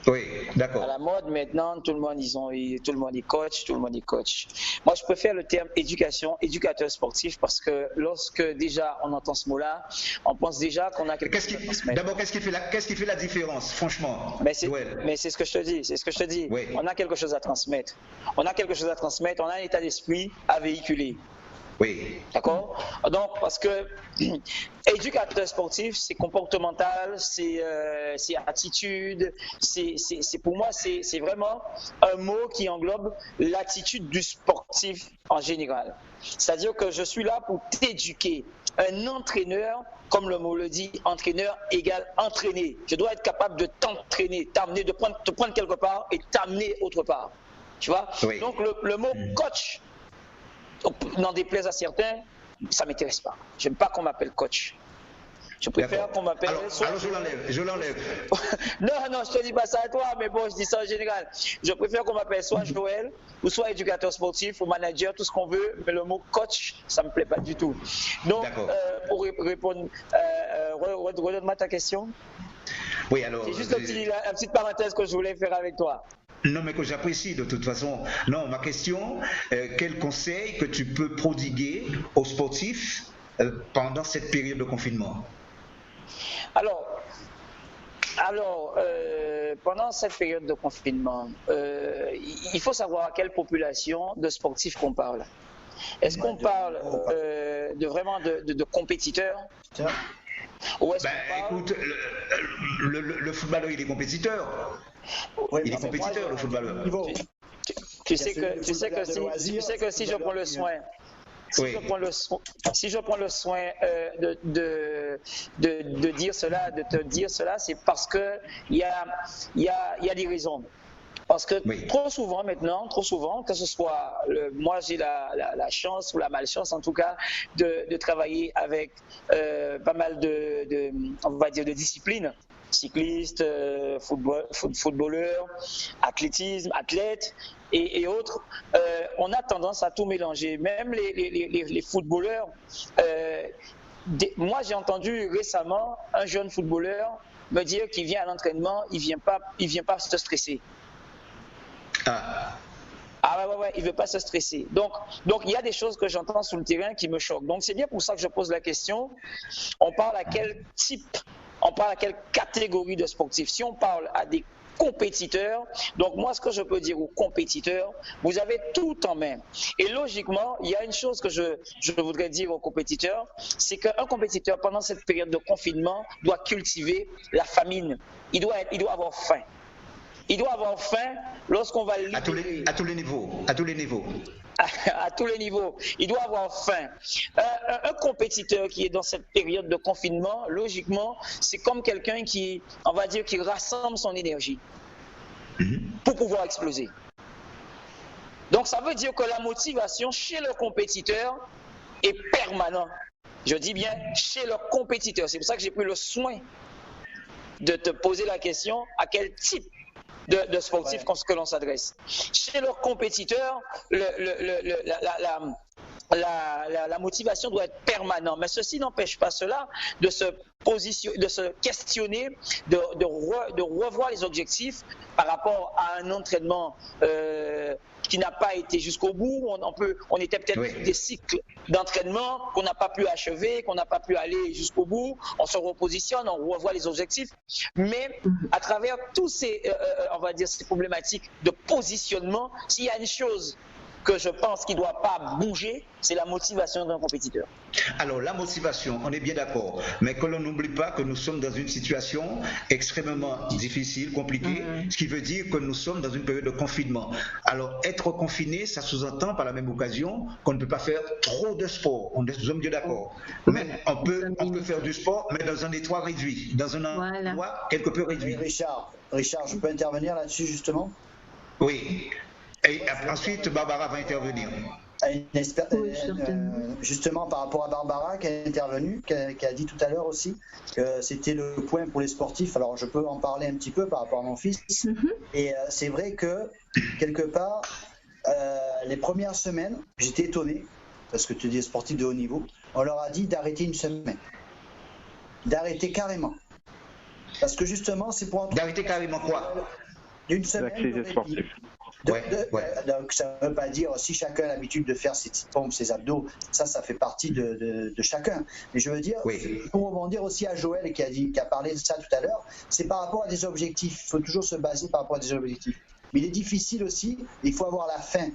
Oui, d'accord. À la mode, maintenant, tout le monde est coach. Moi, je préfère le terme éducateur sportif, parce que lorsque déjà on entend ce mot-là, on pense déjà qu'on a quelque chose à transmettre. D'abord, qu'est-ce qui fait la différence, franchement? Mais c'est ce que je te dis, Oui. On a quelque chose à transmettre. On a un état d'esprit à véhiculer. Oui. D'accord? Donc, parce que éducateur sportif, c'est comportemental, c'est attitude, pour moi, c'est vraiment un mot qui englobe l'attitude du sportif en général. C'est-à-dire que je suis là pour t'éduquer. Un entraîneur, comme le mot le dit, entraîneur égale entraîner. Je dois être capable de t'entraîner, t'amener, de te prendre quelque part et t'amener autre part. Tu vois? Oui. Donc, le mot coach, n'en déplaise à certains, ça ne m'intéresse pas. Je n'aime pas qu'on m'appelle coach. Je préfère qu'on m'appelle... Alors je l'enlève. Non, je ne te dis pas ça à toi, mais bon, je dis ça en général. Je préfère qu'on m'appelle soit Joël, ou soit éducateur sportif, ou manager, tout ce qu'on veut, mais le mot coach, ça ne me plaît pas du tout. Donc, pour répondre, redonne-moi ta question. Oui, alors... C'est juste une petite parenthèse que je voulais faire avec toi. Non, mais que j'apprécie de toute façon. Non, ma question, quel conseil que tu peux prodiguer aux sportifs pendant cette période de confinement? Alors, pendant cette période de confinement, il faut savoir à quelle population de sportifs qu'on parle. Est-ce qu'on parle vraiment de compétiteurs? Ou est-ce qu'on parle... Écoute, le footballeur, il est compétiteur. Oui, il est compétiteur, le footballeur. Tu Tu sais que si je prends le soin, si je prends le soin de dire cela, de te dire cela, c'est parce que il y a des raisons. Parce que trop souvent, que ce soit, moi j'ai la chance ou la malchance en tout cas de travailler avec pas mal on va dire de disciplines, cyclistes, footballeurs, athlétisme, athlètes et autres. On a tendance à tout mélanger. Même les footballeurs. Moi j'ai entendu récemment un jeune footballeur me dire qu'il vient à l'entraînement, il vient pas se stresser. Ouais, il veut pas se stresser. Donc il y a des choses que j'entends sur le terrain qui me choquent. Donc c'est bien pour ça que je pose la question. On parle à quel catégorie de sportifs? Si on parle à des compétiteurs, donc moi ce que je peux dire aux compétiteurs, vous avez tout en main. Et logiquement, il y a une chose que je voudrais dire aux compétiteurs, c'est qu'un compétiteur pendant cette période de confinement doit cultiver la famine. Il doit avoir faim. Il doit avoir faim lorsqu'on va à tous les niveaux. À tous les niveaux. Il doit avoir faim. Un compétiteur qui est dans cette période de confinement, logiquement, c'est comme quelqu'un qui rassemble son énergie pour pouvoir exploser. Donc ça veut dire que la motivation chez le compétiteur est permanente. Je dis bien chez le compétiteur. C'est pour ça que j'ai pris le soin de te poser la question à quel type de sportifs que l'on s'adresse. Chez leurs compétiteurs, la motivation doit être permanente. Mais ceci n'empêche pas cela de se questionner, de revoir les objectifs par rapport à un entraînement qui n'a pas été jusqu'au bout. On était peut-être des cycles d'entraînement qu'on n'a pas pu achever, qu'on n'a pas pu aller jusqu'au bout. On se repositionne, on revoit les objectifs. Mais à travers tous ces problématiques de positionnement, s'il y a une chose que je pense qu'il ne doit pas bouger, c'est la motivation d'un compétiteur. Alors la motivation, on est bien d'accord, mais que l'on n'oublie pas que nous sommes dans une situation extrêmement difficile, compliquée, ce qui veut dire que nous sommes dans une période de confinement. Alors être confiné, ça sous-entend par la même occasion qu'on ne peut pas faire trop de sport, nous sommes bien d'accord. Mais on peut faire du sport, mais dans un endroit réduit, dans un endroit quelque peu réduit. Richard, je peux intervenir là-dessus justement? Oui. Et ensuite, Barbara va intervenir. Justement, par rapport à Barbara qui est intervenue, qui a dit tout à l'heure aussi que c'était le point pour les sportifs. Alors, je peux en parler un petit peu par rapport à mon fils. Et c'est vrai que, quelque part, les premières semaines, j'étais étonné, parce que tu dis sportifs de haut niveau, on leur a dit d'arrêter une semaine. D'arrêter carrément. Parce que justement, c'est pour... D'arrêter carrément quoi? D'une semaine. Donc ça ne veut pas dire si chacun a l'habitude de faire ses petites pompes, ses abdos, ça fait partie de chacun. Mais je veux dire, pour rebondir aussi à Joël qui a parlé de ça tout à l'heure, c'est par rapport à des objectifs. Il faut toujours se baser par rapport à des objectifs. Mais il est difficile aussi, il faut avoir la faim.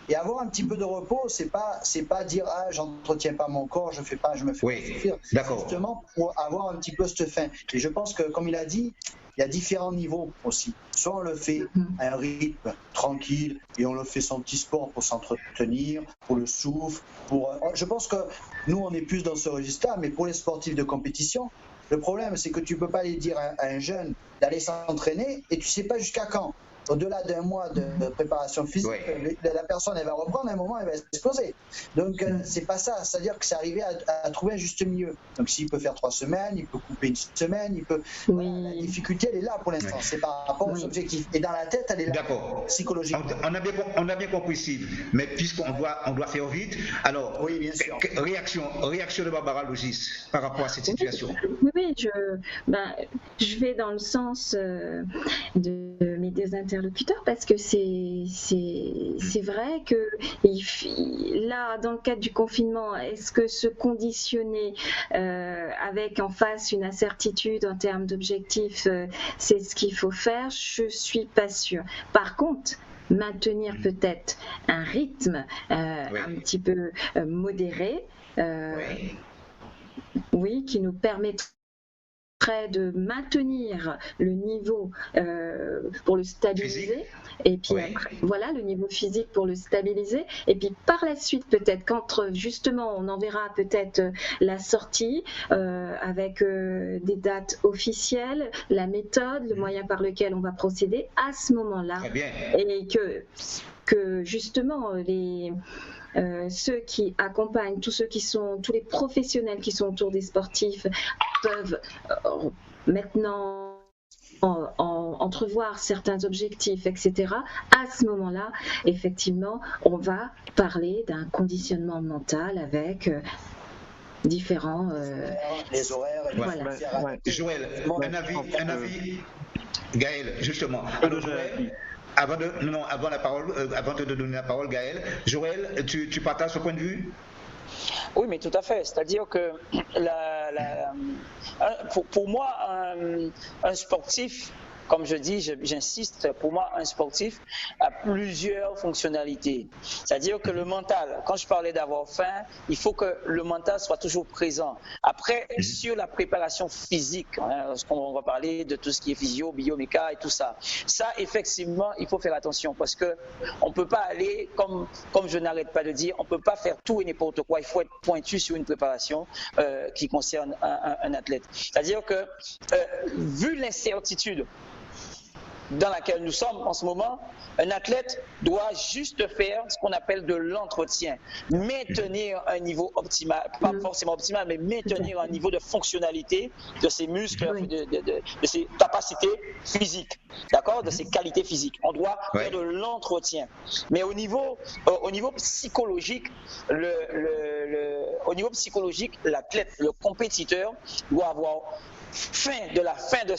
Et avoir un petit peu de repos, c'est pas dire j'entretiens pas mon corps, je me fais pas souffrir. D'accord. Justement pour avoir un petit peu cette faim. Et je pense que comme il a dit, il y a différents niveaux aussi. Soit on le fait à un rythme tranquille et on le fait son petit sport pour s'entretenir, pour le souffle. Je pense que nous on est plus dans ce registre-là, mais pour les sportifs de compétition, le problème c'est que tu peux pas aller dire à un jeune d'aller s'entraîner et tu sais pas jusqu'à quand. Au-delà d'un mois de préparation physique, la personne elle va reprendre, à un moment elle va exploser. Donc c'est pas ça, c'est-à-dire que c'est arriver à trouver un juste milieu. Donc s'il peut faire 3 semaines, il peut couper une semaine, il peut. Voilà, la difficulté elle est là pour l'instant, c'est par rapport aux objectifs. Et dans la tête elle est là. D'accord. Psychologiquement. On a bien compris Steve, mais puisqu'on doit faire vite, alors oui, bien sûr. Réaction de Barbara Logis par rapport à cette situation. Oui, je vais dans le sens de mes deux interlocuteurs parce que c'est vrai que là, dans le cadre du confinement, est-ce que se conditionner avec en face une incertitude en termes d'objectifs, c'est ce qu'il faut faire? Je suis pas sûre. Par contre, maintenir peut-être un rythme un petit peu modéré, qui nous permettra près de maintenir le niveau pour le stabiliser. Physique. Et puis Oui. après, voilà, le niveau physique pour le stabiliser. Et puis par la suite, peut-être, quand justement on en verra peut-être la sortie avec des dates officielles, la méthode, le moyen par lequel on va procéder à ce moment-là. Très bien. Et que justement ceux qui accompagnent, tous les professionnels qui sont autour des sportifs peuvent maintenant entrevoir certains objectifs, etc. À ce moment-là, effectivement, on va parler d'un conditionnement mental avec différents... les horaires et Voilà. Joël, un avis, Gaël, justement. Alors, Joël, avant de donner la parole, Gaël, Joël, tu partages ce point de vue? Oui, mais tout à fait. C'est-à-dire que pour moi, un sportif, comme je dis, j'insiste, pour moi, un sportif a plusieurs fonctionnalités. C'est-à-dire que le mental, quand je parlais d'avoir faim, il faut que le mental soit toujours présent. Après, sur la préparation physique, lorsqu'on va parler de tout ce qui est physio, bioméca et tout ça, effectivement, il faut faire attention parce qu'on ne peut pas aller, comme je n'arrête pas de dire, on ne peut pas faire tout et n'importe quoi. Il faut être pointu sur une préparation qui concerne un athlète. C'est-à-dire que, vu l'incertitude dans laquelle nous sommes en ce moment, un athlète doit juste faire ce qu'on appelle de l'entretien, maintenir un niveau optimal, pas forcément optimal, mais maintenir un niveau de fonctionnalité de ses muscles, de ses capacités physiques, d'accord, de ses qualités physiques. On doit faire de l'entretien. Mais au niveau psychologique, l'athlète, le compétiteur doit avoir de la fin de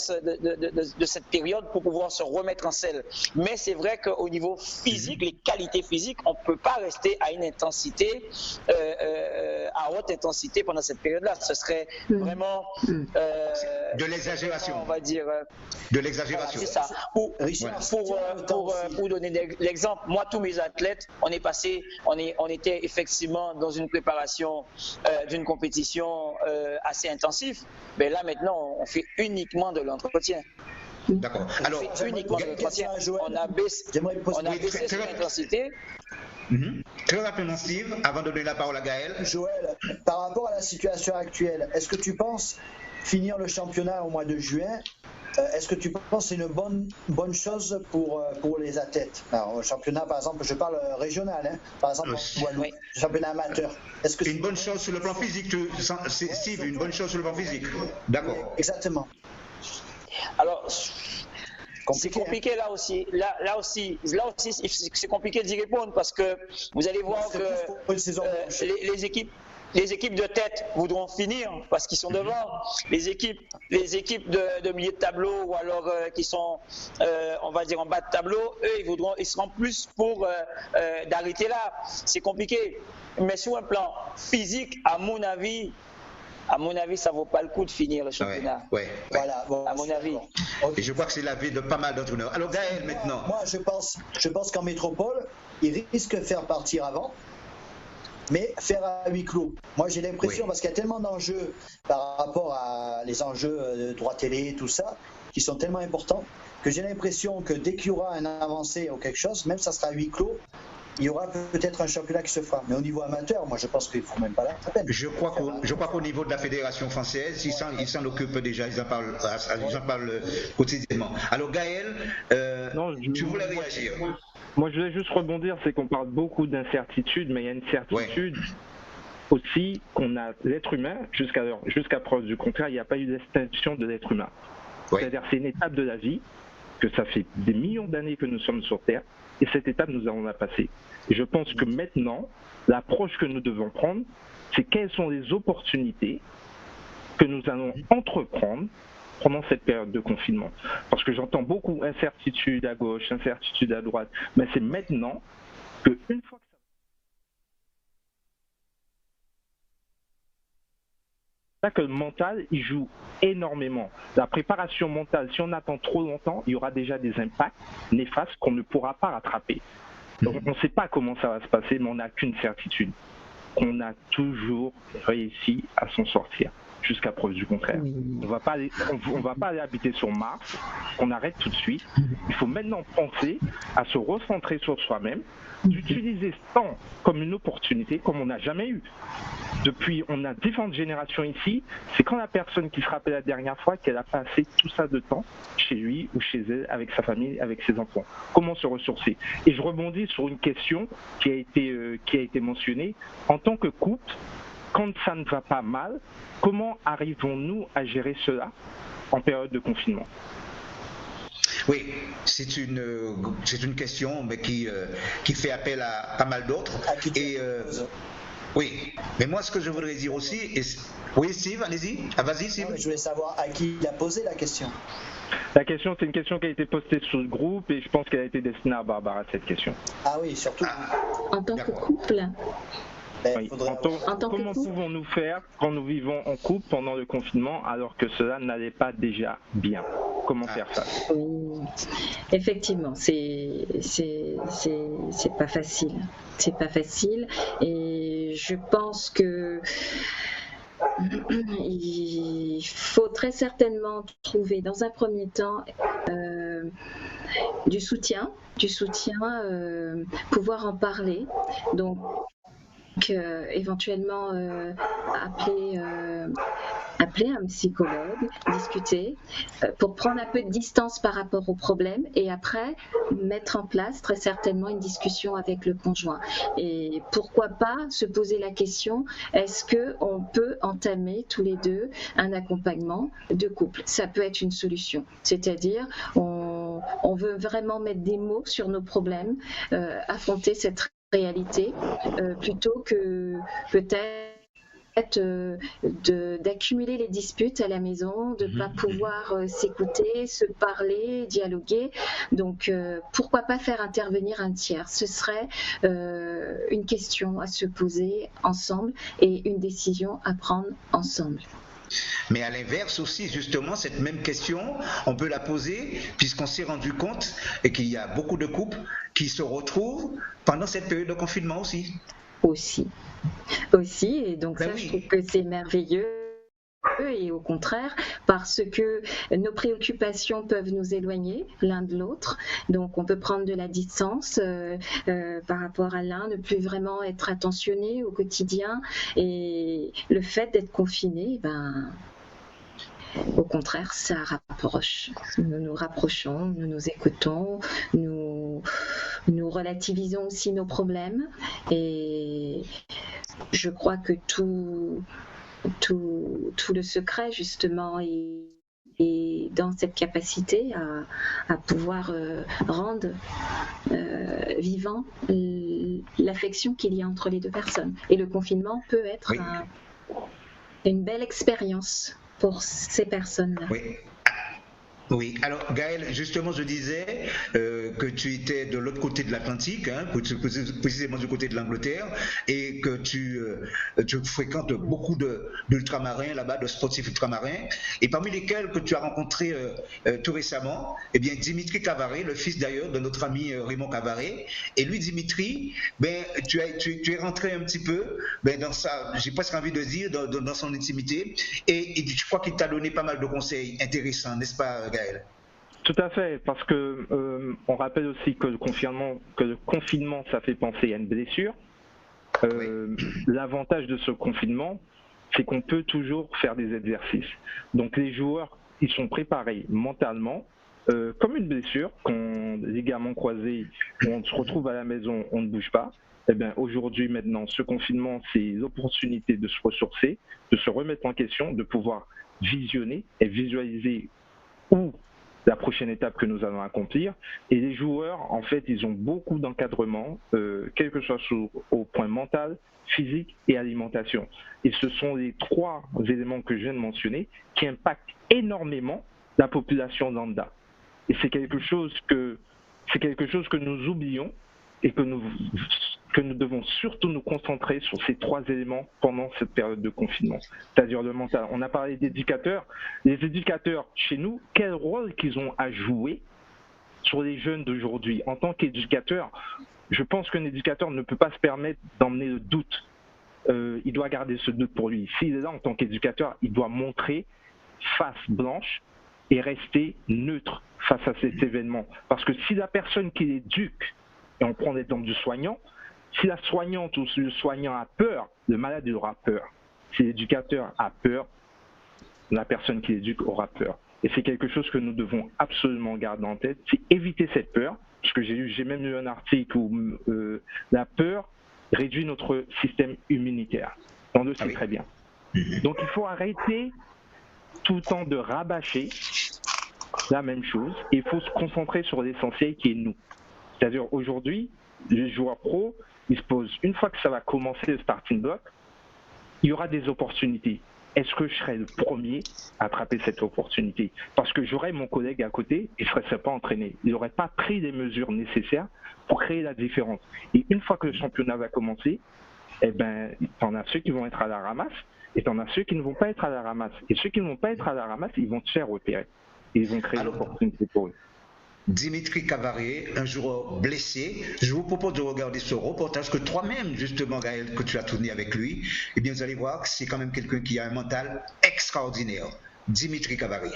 cette période pour pouvoir se remettre en selle. Mais c'est vrai qu'au niveau physique, les qualités physiques, on ne peut pas rester à une intensité, à haute intensité pendant cette période-là. Ce serait vraiment de l'exagération. On va dire. De l'exagération. Voilà, c'est ça. Pour donner l'exemple, moi, tous mes athlètes, on était effectivement dans une préparation d'une compétition assez intensive. Mais là, maintenant, on fait uniquement de l'entretien. D'accord. Alors, on fait uniquement de l'entretien. On a baissé sur l'intensité. Très rapidement, Steve, avant de donner la parole à Gaël. Joël, par rapport à la situation actuelle, est-ce que tu penses finir le championnat au mois de juin? Est-ce que tu penses que c'est une bonne chose pour les athlètes? Alors, au championnat, par exemple, je parle régional, par exemple, le championnat amateur. Est-ce que c'est une bonne chose sur le plan physique, Steve, une bonne chose sur le plan physique. D'accord. Exactement. Alors, c'est compliqué là aussi. Là aussi, c'est compliqué d'y répondre parce que vous allez voir que les équipes de tête voudront finir parce qu'ils sont devant. Les équipes de milieu de tableau ou alors qui sont, on va dire, en bas de tableau, eux, ils seront plus pour d'arrêter là. C'est compliqué. Mais sur un plan physique, à mon avis, ça vaut pas le coup de finir le championnat. Voilà, bon, à mon avis. Et je crois que c'est l'avis de pas mal d'entraîneurs. Alors Gaël, maintenant. Moi, je pense qu'en métropole, ils risquent de faire partir avant, mais faire à huis clos. Moi, j'ai l'impression, parce qu'il y a tellement d'enjeux par rapport à les enjeux de droit télé, tout ça, qui sont tellement importants, que j'ai l'impression que dès qu'il y aura un avancé ou quelque chose, même ça sera à huis clos, il y aura peut-être un championnat qui se fera. Mais au niveau amateur, moi je pense qu'il ne faut même pas la peine. Je crois qu'au niveau de la fédération française, ils s'en occupent déjà, ils en parlent quotidiennement. Alors Gaël, tu voulais réagir? Moi je voulais juste rebondir, c'est qu'on parle beaucoup d'incertitude, mais il y a une certitude aussi qu'on a l'être humain, jusqu'à preuve du contraire, il n'y a pas eu d'extinction de l'être humain. C'est-à-dire c'est une étape de la vie, que ça fait des millions d'années que nous sommes sur Terre, et cette étape, nous allons la passer. Et je pense que maintenant, l'approche que nous devons prendre, c'est quelles sont les opportunités que nous allons entreprendre pendant cette période de confinement. Parce que j'entends beaucoup incertitude à gauche, incertitude à droite, mais c'est maintenant qu'une fois que le mental, il joue énormément. La préparation mentale, si on attend trop longtemps, il y aura déjà des impacts néfastes qu'on ne pourra pas rattraper. Donc, on ne sait pas comment ça va se passer, mais on n'a qu'une certitude. qu'on a toujours réussi à s'en sortir, jusqu'à preuve du contraire. On va pas aller habiter sur Mars, on arrête tout de suite. Il faut maintenant penser à se recentrer sur soi-même, d'utiliser ce temps comme une opportunité comme on n'a jamais eu. Depuis, on a différentes générations ici, c'est quand la personne qui se rappelle la dernière fois qu'elle a passé tout ça de temps chez lui ou chez elle, avec sa famille, avec ses enfants. Comment se ressourcer? Et je rebondis sur une question qui a été mentionnée. En tant que couple, quand ça ne va pas mal, comment arrivons-nous à gérer cela en période de confinement? Oui, c'est une question mais qui fait appel à pas mal d'autres. Et oui, mais moi ce que je voudrais dire aussi, oui Steve, allez-y, vas-y Steve. Je voulais savoir à qui il a posé la question. La question, c'est une question qui a été postée sur le groupe et je pense qu'elle a été destinée à Barbara, cette question. Ah oui, surtout. En tant que couple. Oui. Comment pouvons-nous faire quand nous vivons en couple pendant le confinement alors que cela n'allait pas déjà bien? Comment faire ça? Oui, effectivement, c'est pas facile. C'est pas facile et je pense que il faut très certainement trouver dans un premier temps du soutien, pouvoir en parler. Donc éventuellement appeler un psychologue, discuter pour prendre un peu de distance par rapport au problème et après mettre en place très certainement une discussion avec le conjoint. Et pourquoi pas se poser la question, est-ce qu'on peut entamer tous les deux un accompagnement de couple? Ça peut être une solution, c'est-à-dire on veut vraiment mettre des mots sur nos problèmes, affronter cette réalité plutôt que peut-être d'accumuler les disputes à la maison, de ne pas pouvoir s'écouter, se parler, dialoguer. Donc pourquoi pas faire intervenir un tiers? Ce serait une question à se poser ensemble et une décision à prendre ensemble. Mais à l'inverse aussi, justement, cette même question, on peut la poser puisqu'on s'est rendu compte et qu'il y a beaucoup de couples qui se retrouvent pendant cette période de confinement aussi. Aussi, et donc ça, je trouve que c'est merveilleux. Et au contraire, parce que nos préoccupations peuvent nous éloigner l'un de l'autre, donc on peut prendre de la distance par rapport à l'un, ne plus vraiment être attentionné au quotidien, et le fait d'être confiné, au contraire, ça rapproche. Nous nous rapprochons, nous nous écoutons, nous relativisons aussi nos problèmes, et je crois que tout le secret justement est dans cette capacité à pouvoir rendre vivant l'affection qu'il y a entre les deux personnes. Et le confinement peut être une belle expérience pour ces personnes-là. Oui, alors Gaël, justement je disais que tu étais de l'autre côté de l'Atlantique, précisément du côté de l'Angleterre, et que tu fréquentes beaucoup d'ultramarins là-bas, de sportifs ultramarins, et parmi lesquels que tu as rencontré tout récemment, eh bien Dimitri Cavaret, le fils d'ailleurs de notre ami Raymond Cavaret, et lui Dimitri, tu es rentré un petit peu dans sa, j'ai presque envie de dire, dans son intimité, et je crois qu'il t'a donné pas mal de conseils intéressants, n'est-ce pas Gaël? Tout à fait, parce que on rappelle aussi que le confinement, ça fait penser à une blessure. L'avantage de ce confinement, c'est qu'on peut toujours faire des exercices. Donc les joueurs, ils sont préparés mentalement, comme une blessure, qu'on ligament croisé, on se retrouve à la maison, on ne bouge pas. Eh bien, aujourd'hui, maintenant, ce confinement, c'est l'opportunité de se ressourcer, de se remettre en question, de pouvoir visionner et visualiser où la prochaine étape que nous allons accomplir. Et les joueurs, en fait, ils ont beaucoup d'encadrement, quel que soit au point mental, physique et alimentation. Et ce sont les trois éléments que je viens de mentionner qui impactent énormément la population lambda. Et c'est quelque chose que nous oublions et que nous devons surtout nous concentrer sur ces trois éléments pendant cette période de confinement, c'est-à-dire le mental. On a parlé d'éducateurs. Les éducateurs, chez nous, quel rôle qu'ils ont à jouer sur les jeunes d'aujourd'hui? En tant qu'éducateur, je pense qu'un éducateur ne peut pas se permettre d'emmener le doute il doit garder ce doute pour lui. S'il est là en tant qu'éducateur, il doit montrer face blanche et rester neutre face à cet événement. Parce que si la personne qui l'éduque, et on prend l'exemple du soignant, si la soignante ou le soignant a peur, le malade il aura peur. Si l'éducateur a peur, la personne qui l'éduque aura peur. Et c'est quelque chose que nous devons absolument garder en tête, c'est éviter cette peur, parce que j'ai même lu un article où la peur réduit notre système immunitaire. On le sait très bien. Donc il faut arrêter tout le temps de rabâcher la même chose, et il faut se concentrer sur l'essentiel qui est nous. C'est-à-dire aujourd'hui, les joueurs pro, ils se posent, une fois que ça va commencer le starting block, il y aura des opportunités. Est-ce que je serai le premier à attraper cette opportunité? Parce que j'aurai mon collègue à côté, il ne serait pas entraîné. Il n'aurait pas pris les mesures nécessaires pour créer la différence. Et une fois que le championnat va commencer, eh ben, t'en as ceux qui vont être à la ramasse et t'en as ceux qui ne vont pas être à la ramasse. Et ceux qui ne vont pas être à la ramasse, ils vont te faire repérer. Et ils vont créer l'opportunité pour eux. Dimitri Cavaré, un joueur blessé. Je vous propose de regarder ce reportage que toi-même, justement, Gaël, que tu as tourné avec lui. Eh bien, vous allez voir que c'est quand même quelqu'un qui a un mental extraordinaire. Dimitri Cavaré.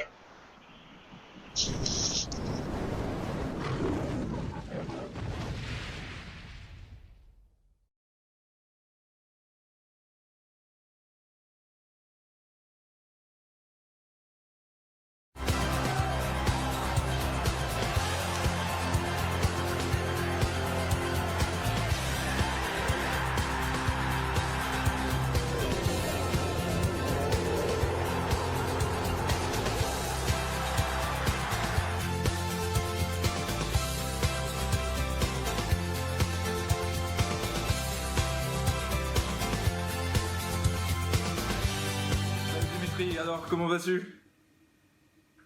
Alors, comment vas-tu?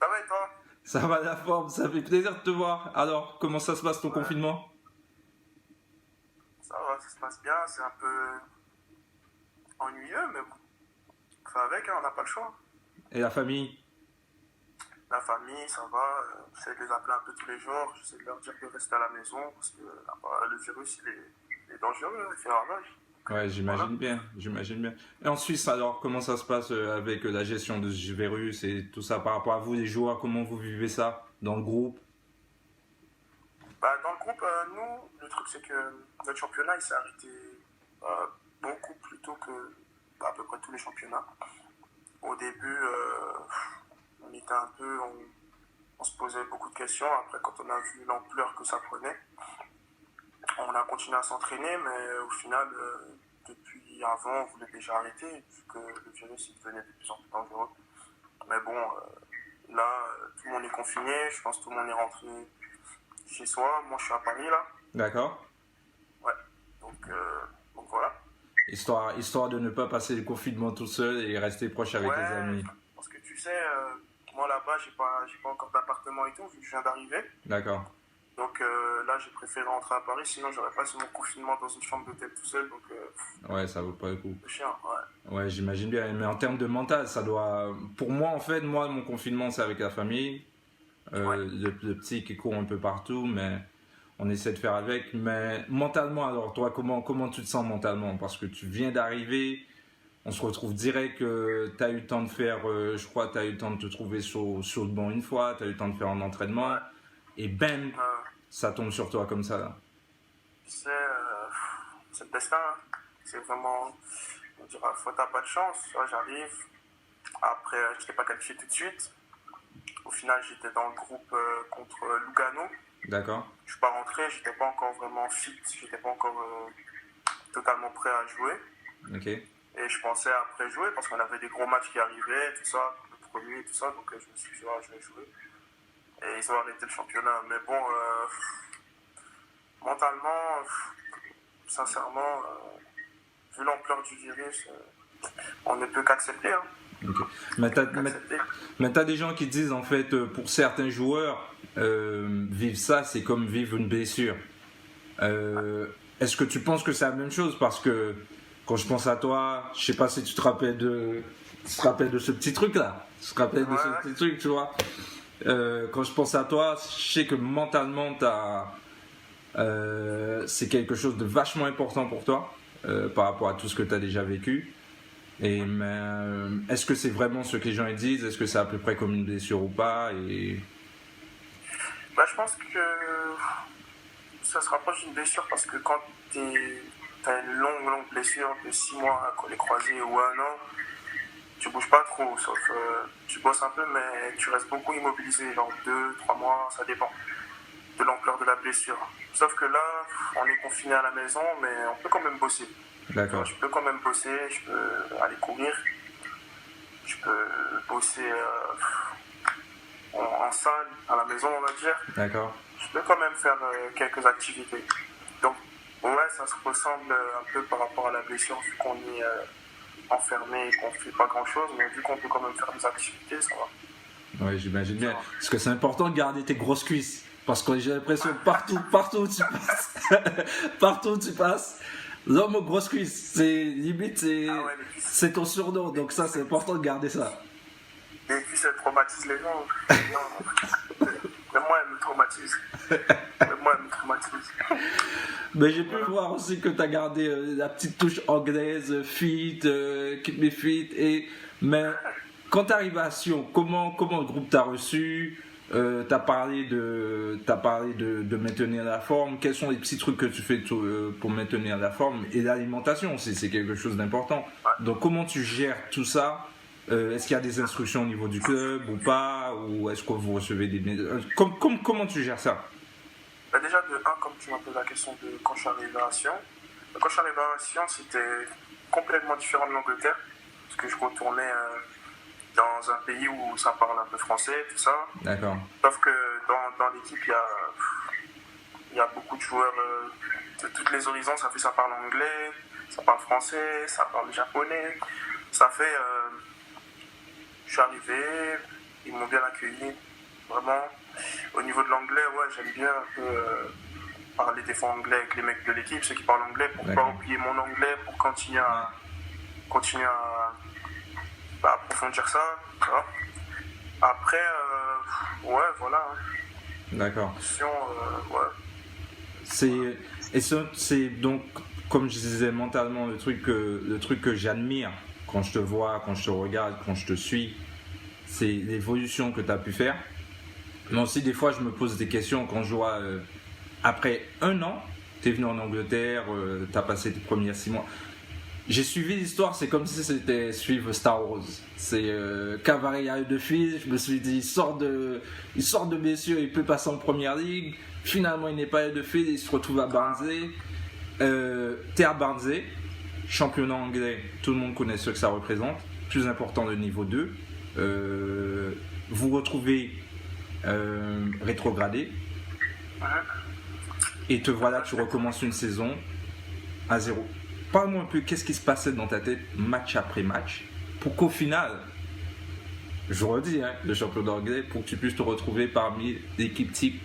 Ça va et toi? Ça va la forme, ça fait plaisir de te voir. Alors, comment ça se passe ton confinement? Ça va, ça se passe bien, c'est un peu ennuyeux, mais bon, on fait avec, hein, on n'a pas le choix. Et la famille? La famille, ça va, j'essaie de les appeler un peu tous les jours, j'essaie de leur dire de rester à la maison, parce que là-bas, le virus, il est dangereux, il fait ravage. Ouais, j'imagine bien. Et en Suisse, alors, comment ça se passe avec la gestion de ce virus et tout ça par rapport à vous, les joueurs, comment vous vivez ça dans le groupe? Bah, dans le groupe, nous, le truc, c'est que notre championnat, il s'est arrêté beaucoup plus tôt que à peu près tous les championnats. Au début, on était un peu, on se posait beaucoup de questions. Après, quand on a vu l'ampleur que ça prenait, on a continué à s'entraîner, mais au final, depuis avant, on voulait déjà arrêter, vu que le virus il devenait de plus en plus dangereux. Mais bon, là, tout le monde est confiné, je pense que tout le monde est rentré chez soi. Moi, je suis à Paris, là. D'accord. Ouais, donc voilà. Histoire de ne pas passer le confinement tout seul et rester proche avec les amis. Parce que tu sais, moi là-bas, j'ai pas encore d'appartement et tout, vu que je viens d'arriver. D'accord. Donc là, j'ai préféré rentrer à Paris, sinon j'aurais passé mon confinement dans une chambre d'hôtel tout seul. Donc, ouais, ça vaut pas le coup. C'est chiant, ouais. Ouais, j'imagine bien. Mais en termes de mental, ça doit. Pour moi, en fait, mon confinement, c'est avec la famille. Le petit qui court un peu partout, mais on essaie de faire avec. Mais mentalement, alors, toi, comment tu te sens mentalement? Parce que tu viens d'arriver, on se retrouve direct, tu as eu le temps de faire, je crois, tu as eu le temps de te trouver sur le banc une fois, tu as eu le temps de faire un entraînement. Et bam, ça tombe sur toi comme ça. Là. C'est le destin. Hein. C'est vraiment, on dira, faut t'as pas de chance. J'arrive. Après, je n'étais pas qualifié tout de suite. Au final, j'étais dans le groupe contre Lugano. D'accord. Je suis pas rentré, j'étais pas encore vraiment fit, j'étais pas encore totalement prêt à jouer. Ok. Et je pensais après jouer parce qu'on avait des gros matchs qui arrivaient, tout ça, le premier, tout ça. Donc je me suis dit, je vais jouer. Et ils ont arrêté le championnat. Mais bon, mentalement, sincèrement, vu l'ampleur du virus, on ne peut qu'accepter. Hein. Okay. Mais t'as des gens qui disent, en fait, pour certains joueurs, vivre ça, c'est comme vivre une blessure. Est-ce que tu penses que c'est la même chose? Parce que quand je pense à toi, je sais pas si tu te rappelles de ce petit truc-là. Tu te rappelles de ce petit truc, tu vois. Quand je pense à toi, je sais que mentalement, c'est quelque chose de vachement important pour toi. par rapport à tout ce que tu as déjà vécu. Mais est-ce que c'est vraiment ce que les gens ils disent? Est-ce que c'est à peu près comme une blessure ou pas? Je pense que ça se rapproche d'une blessure parce que quand tu as une longue blessure de 6 mois à les croisés ou 1 an, tu bouges pas trop, sauf tu bosses un peu, mais tu restes beaucoup immobilisé, genre 2-3 mois, ça dépend de l'ampleur de la blessure. Sauf que là, on est confiné à la maison, mais on peut quand même bosser. D'accord. Je peux quand même bosser, je peux aller courir, je peux bosser en salle, à la maison, on va dire. D'accord. Je peux quand même faire quelques activités. Donc, ouais, ça se ressemble un peu par rapport à la blessure, vu qu'on est enfermé et qu'on ne fait pas grand-chose, mais vu qu'on peut quand même faire des activités, ça va. Oui, j'imagine bien. Parce que c'est important de garder tes grosses cuisses. Parce que j'ai l'impression que partout où tu passes, partout où tu passes, l'homme aux grosses cuisses, c'est limite, c'est ton surnom. Donc ça, c'est important de garder ça. Les cuisses, elles traumatisent les gens. Même moi, elles me traumatisent. Mais j'ai pu voir aussi que tu as gardé la petite touche anglaise, fit, keep me fit. Mais quand tu arrives à Sion, comment le groupe t'a reçu? T'as parlé de maintenir la forme. Quels sont les petits trucs que tu fais pour maintenir la forme? Et l'alimentation aussi, c'est quelque chose d'important. Donc comment tu gères tout ça? Est-ce qu'il y a des instructions au niveau du club ou pas? Ou est-ce que vous recevez des... Comment tu gères ça? Déjà, comme tu m'as posé la question de quand je suis arrivé à Sion. Quand je suis arrivé à Sion, c'était complètement différent de l'Angleterre. Parce que je retournais... dans un pays où ça parle un peu français, tout ça. D'accord. Sauf que dans l'équipe, il y a beaucoup de joueurs de toutes les horizons. Ça parle anglais, ça parle français, ça parle japonais. Ça fait... je suis arrivé, ils m'ont bien accueilli, vraiment. Au niveau de l'anglais, ouais, j'aime bien un peu parler des fois anglais avec les mecs de l'équipe, ceux qui parlent anglais, pour ne pas oublier mon anglais, pour continuer à approfondir ça, tu vois. Après, ouais, voilà. D'accord. Ouais. C'est donc, comme je disais mentalement, le truc que j'admire quand je te vois, quand je te regarde, quand je te suis, c'est l'évolution que tu as pu faire. Mais aussi, des fois, je me pose des questions quand je vois, après 1 an, tu es venu en Angleterre, tu as passé tes premiers 6 mois. J'ai suivi l'histoire, c'est comme si c'était suivre Star Wars. C'est cavalier de fils. Je me suis dit, il sort de blessure, il peut passer en première ligue. Finalement, il n'est pas de fils, il se retrouve à Barnsley. T'es à Barnsley, championnat anglais, tout le monde connaît ce que ça représente. Plus important, le niveau 2. Vous retrouvez rétrogradé. Et te voilà, tu recommences une saison à 0. Parle-moi un peu, qu'est-ce qui se passait dans ta tête match après match pour qu'au final, je redis, le championnat anglais, pour que tu puisses te retrouver parmi l'équipe type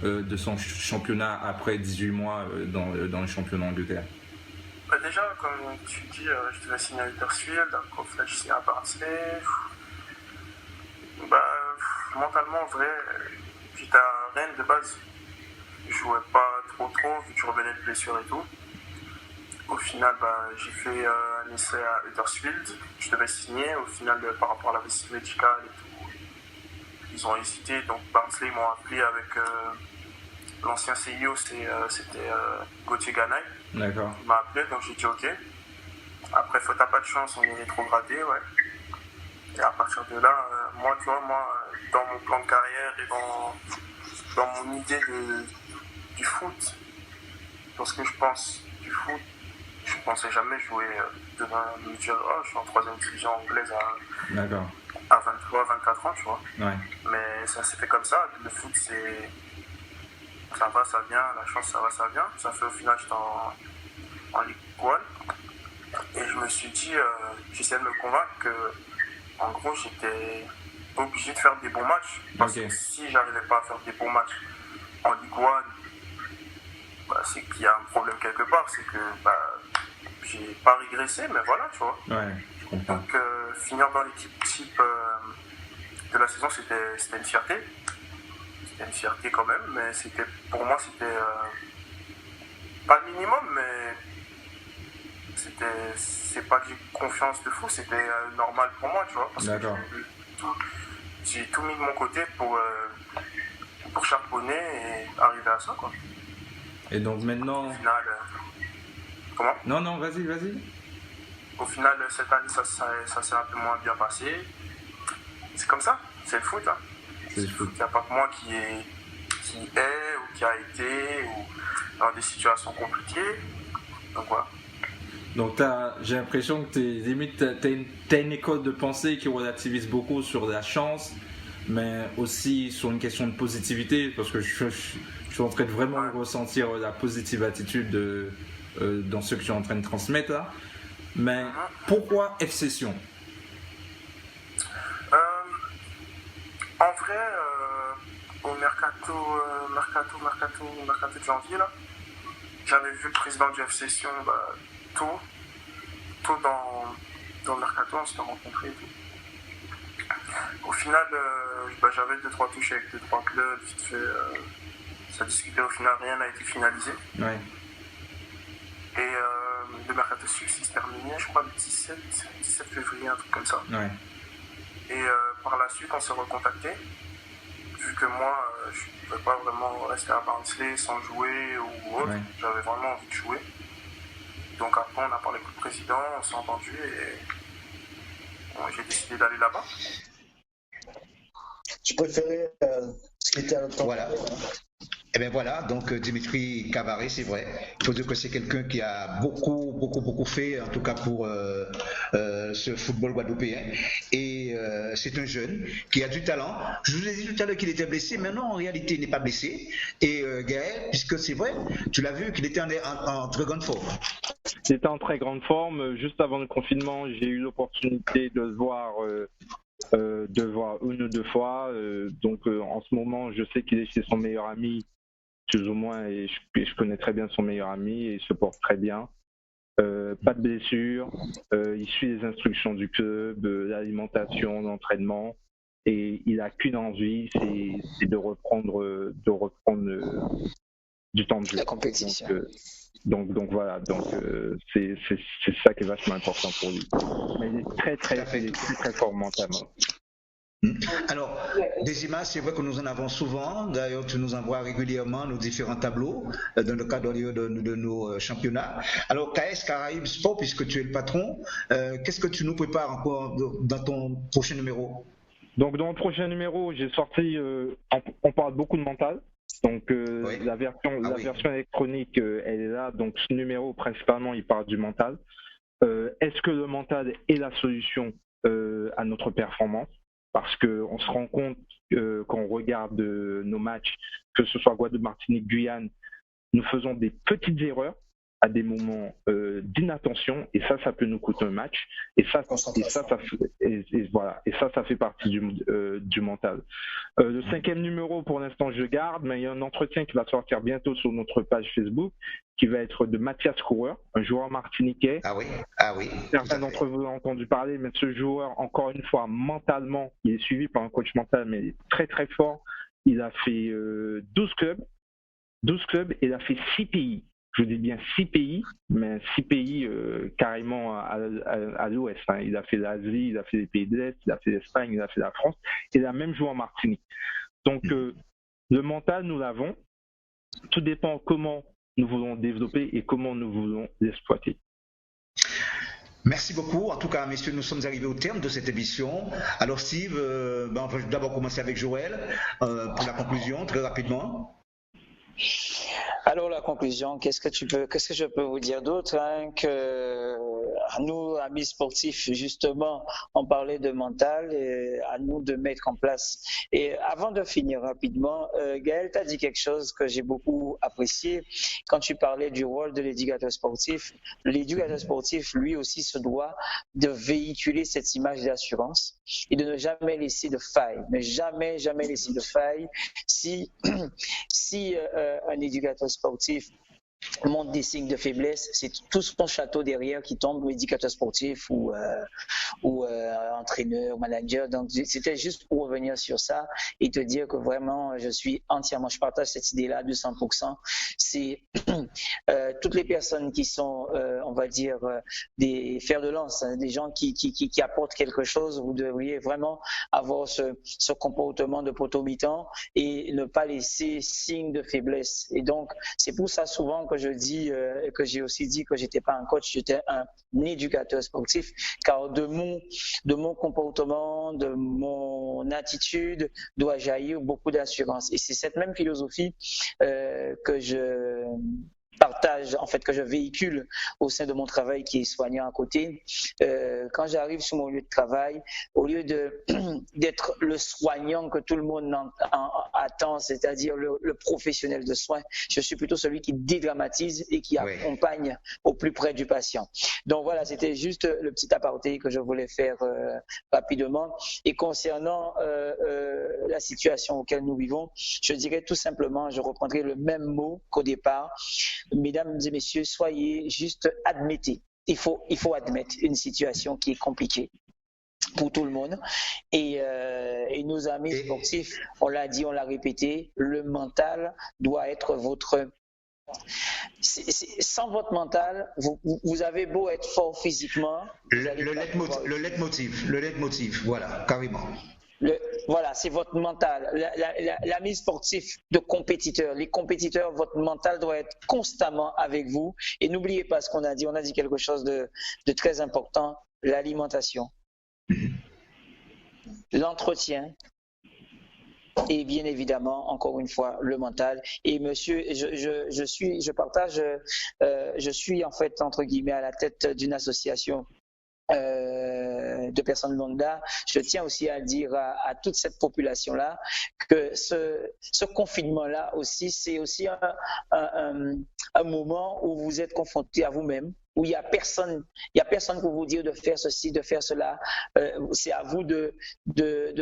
de son championnat après 18 mois dans le championnat d'Angleterre? Déjà, comme tu dis, je devais signer à Huddersfield, après je signe à Barnsley. Mentalement, en vrai, j'étais à Rennes de base. Je jouais pas trop, vu que je revenais de blessure et tout. Au final, j'ai fait un essai à Huddersfield. Je devais signer. Au final, par rapport à la visite médicale et tout, ils ont hésité. Donc, Barnsley, ils m'ont appelé avec l'ancien CIO, c'était Gauthier Ganaï. D'accord. Il m'a appelé, donc j'ai dit OK. Après, t'as pas de chance, on est rétrogradé, ouais. Et à partir de là, moi, dans mon plan de carrière et dans mon idée du foot, parce que je pense du foot, je ne pensais jamais jouer devant me dire je suis en 3e division anglaise à 23, 24 ans, tu vois. Ouais. Mais ça s'est fait comme ça. Le foot, ça va, ça vient. La chance, ça va, ça vient. Ça fait au final, j'étais en Ligue 1. Et je me suis dit, j'essayais de me convaincre que, en gros, j'étais obligé de faire des bons matchs. Parce que si j'arrivais pas à faire des bons matchs en Ligue 1, c'est qu'il y a un problème quelque part. C'est que j'ai pas régressé, mais voilà, tu vois. Ouais, je comprends. Donc, finir dans l'équipe type de la saison, c'était une fierté. C'était une fierté quand même, mais pour moi, c'était pas le minimum, mais c'est pas que j'ai confiance de fou, c'était normal pour moi, tu vois. Parce D'accord. que j'ai tout mis de mon côté pour charbonner et arriver à ça, quoi. Et donc maintenant... Au final, comment ? Non, vas-y. Au final, cette année, ça s'est un peu moins bien passé. C'est comme ça, c'est le foot. Hein. C'est le foot. Il n'y a pas que moi qui est ou qui a été ou dans des situations compliquées. Donc voilà. Donc j'ai l'impression que t'as une école de pensée qui relativise beaucoup sur la chance, mais aussi sur une question de positivité, parce que je suis en train de vraiment ressentir la positive attitude dans ce que je suis en train de transmettre là. Mais pourquoi FC Sion ? En vrai, au mercato de janvier, là, j'avais vu le président du FC Sion tôt dans le mercato, on s'était rencontrés et tout. Au final, j'avais 2-3 touches avec 2-3 clubs, vite fait, ça discutait, au final rien n'a été finalisé. Ouais. Et le mercato suisse s'est terminé, je crois, le 17 février, un truc comme ça. Ouais. Et par la suite, on s'est recontacté. Vu que moi, je ne pouvais pas vraiment rester à Barnsley sans jouer ou autre, j'avais vraiment envie de jouer. Donc après, on a parlé avec le président, on s'est entendu et j'ai décidé d'aller là-bas. Tu préférais ce qui était à l'autre temps. Voilà. Eh bien voilà, donc Dimitri Cavaré, c'est vrai. Il faut dire que c'est quelqu'un qui a beaucoup fait, en tout cas pour ce football guadeloupéen. Et c'est un jeune qui a du talent. Je vous ai dit tout à l'heure qu'il était blessé, mais non, en réalité, il n'est pas blessé. Et Gaël, puisque c'est vrai, tu l'as vu qu'il était en très grande forme. Il était en très grande forme. Juste avant le confinement, j'ai eu l'opportunité de le voir une ou deux fois. Donc en ce moment, je sais qu'il est chez son meilleur ami, plus ou moins, et je connais très bien son meilleur ami et il se porte très bien. Pas de blessure, il suit les instructions du club, l'alimentation, l'entraînement, et il n'a qu'une envie, c'est de reprendre du temps de jeu. La compétition. Donc voilà, c'est ça qui est vachement important pour lui. Mais il est très fort mentalement. Alors, des images, c'est vrai que nous en avons souvent. D'ailleurs, tu nous envoies régulièrement nos différents tableaux dans le cadre de nos championnats. Alors, KS Caraïbes Sport, puisque tu es le patron, qu'est-ce que tu nous prépares encore dans ton prochain numéro ? Donc, dans le prochain numéro, j'ai sorti, on parle beaucoup de mental. Donc, la version électronique, elle est là. Donc, ce numéro, principalement, il parle du mental. Est-ce que le mental est la solution à notre performance ? Parce qu'on se rend compte quand on regarde nos matchs, que ce soit Guadeloupe, Martinique, Guyane, nous faisons des petites erreurs à des moments d'inattention, et ça peut nous coûter un match. Et ça fait partie du mental. Le 5e numéro, pour l'instant, je garde, mais il y a un entretien qui va sortir bientôt sur notre page Facebook, qui va être de Mathias Coureur, un joueur martiniquais. Ah oui. Certains d'entre vous ont entendu parler, mais ce joueur, encore une fois, mentalement, il est suivi par un coach mental, mais il est très très fort. Il a fait 12 clubs, et il a fait 6 pays. Je dis bien 6 pays, mais 6 pays carrément à l'ouest. Hein. Il a fait l'Asie, il a fait les pays de l'Est, il a fait l'Espagne, il a fait la France, et il a même joué en Martinique. Donc le mental, nous l'avons. Tout dépend comment nous voulons développer et comment nous voulons l'exploiter. Merci beaucoup. En tout cas, messieurs, nous sommes arrivés au terme de cette émission. Alors Steve, on va d'abord commencer avec Joël pour la conclusion, très rapidement. Alors la conclusion, qu'est-ce que je peux vous dire d'autre, hein, que nous, amis sportifs, justement, on parlait de mental, et à nous de mettre en place. Et avant de finir rapidement, Gaël, tu as dit quelque chose que j'ai beaucoup apprécié quand tu parlais du rôle de l'éducateur sportif. L'éducateur sportif, lui aussi, se doit de véhiculer cette image d'assurance et de ne jamais laisser de faille, mais jamais laisser de faille. Si un éducateur sportif montre des signes de faiblesse, c'est tout son château derrière qui tombe, l'éducateur sportif ou entraîneur, manager. Donc c'était juste pour revenir sur ça et te dire que vraiment je partage cette idée-là à 200%. C'est toutes les personnes qui sont, on va dire, des fers de lance, hein, des gens qui apportent quelque chose. Vous devriez vraiment avoir ce comportement de potomitan et ne pas laisser signe de faiblesse. Et donc c'est pour ça souvent que je dis, que j'ai aussi dit que j'étais pas un coach, j'étais un éducateur sportif, car de mon comportement, de mon attitude doit jaillir beaucoup d'assurance. Et c'est cette même philosophie que je partage, en fait, que je véhicule au sein de mon travail qui est soignant à côté. Quand j'arrive sur mon lieu de travail, au lieu d'être le soignant que tout le monde attend, c'est-à-dire le professionnel de soins, je suis plutôt celui qui dédramatise et qui accompagne au plus près du patient. Donc voilà, c'était juste le petit aparté que je voulais faire rapidement. Et concernant la situation auquel nous vivons, je dirais tout simplement, je reprendrai le même mot qu'au départ. Mesdames et messieurs, soyez juste, admettez. Il faut admettre une situation qui est compliquée pour tout le monde. Et nos amis sportifs, on l'a dit, on l'a répété, le mental doit être votre... Sans votre mental, vous avez beau être fort physiquement... Le leitmotiv, voilà, carrément. Voilà, c'est votre mental. L'ami sportif de compétiteurs, les compétiteurs, votre mental doit être constamment avec vous. Et n'oubliez pas ce qu'on a dit. On a dit quelque chose de très important, l'alimentation, l'entretien et bien évidemment, encore une fois, le mental. Et monsieur, je suis en fait, entre guillemets, à la tête d'une association de personnes lambda. Je tiens aussi à dire à toute cette population-là que ce confinement-là aussi, c'est aussi un moment où vous êtes confronté à vous-même, où il n'y a personne pour vous dire de faire ceci, de faire cela. C'est à vous de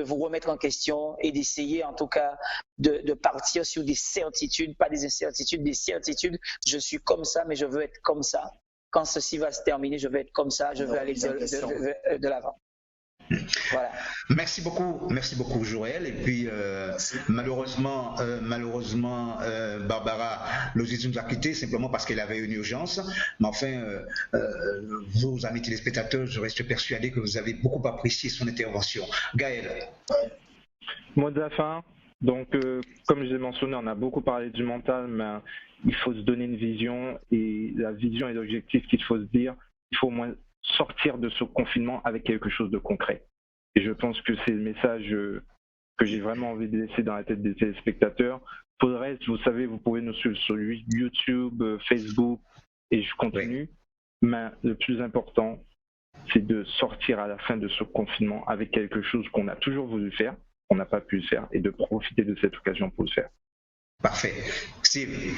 vous remettre en question et d'essayer en tout cas de partir sur des certitudes, pas des incertitudes, des certitudes. Je suis comme ça, mais je veux être comme ça. Quand ceci va se terminer, je vais être comme ça, je veux aller de l'avant. Voilà. Merci beaucoup Joël. Et puis malheureusement, Barbara Logis nous a quittés simplement parce qu'elle avait une urgence. Mais enfin, vos amis téléspectateurs, je reste persuadé que vous avez beaucoup apprécié son intervention. Gaël. Mot de la fin. Donc, comme je l'ai mentionné, on a beaucoup parlé du mental, mais il faut se donner une vision, et la vision et l'objectif qu'il faut se dire, il faut au moins sortir de ce confinement avec quelque chose de concret. Et je pense que c'est le message que j'ai vraiment envie de laisser dans la tête des téléspectateurs. Pour le reste, vous savez, vous pouvez nous suivre sur YouTube, Facebook, et je continue. Mais le plus important, c'est de sortir à la fin de ce confinement avec quelque chose qu'on a toujours voulu faire, on n'a pas pu le faire, et de profiter de cette occasion pour le faire. Parfait. Steve.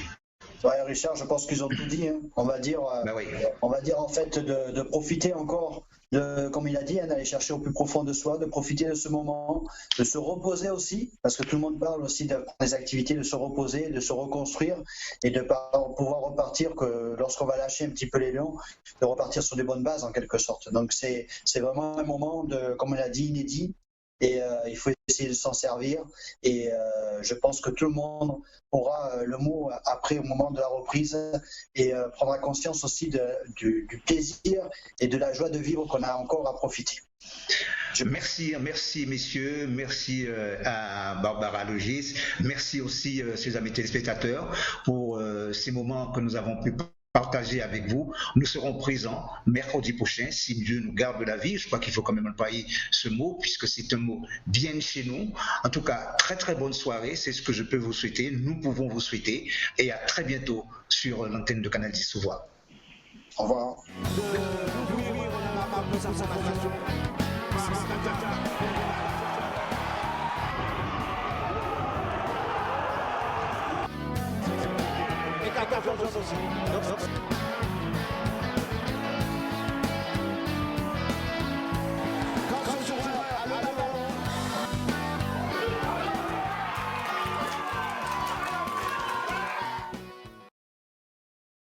Ouais, Richard, je pense qu'ils ont tout dit. Hein. On va dire en fait de profiter encore, comme il a dit, d'aller chercher au plus profond de soi, de profiter de ce moment, de se reposer aussi, parce que tout le monde parle aussi des activités, de se reposer, de se reconstruire et de pouvoir repartir, que lorsqu'on va lâcher un petit peu les lions, de repartir sur des bonnes bases en quelque sorte. Donc c'est vraiment un moment, comme on l'a dit, inédit. Et il faut essayer de s'en servir. Et je pense que tout le monde aura le mot après, au moment de la reprise, et prendra conscience aussi du plaisir et de la joie de vivre qu'on a encore à profiter. Merci messieurs, merci à Barbara Logis, merci aussi ses amis téléspectateurs pour ces moments que nous avons pu partager avec vous. Nous serons présents mercredi prochain, si Dieu nous garde la vie. Je crois qu'il faut quand même employer ce mot, puisque c'est un mot bien chez nous. En tout cas, très très bonne soirée, c'est ce que je peux vous souhaiter, nous pouvons vous souhaiter, et à très bientôt sur l'antenne de Canal 10 Sous-Voix. Au revoir. Et attention aussi.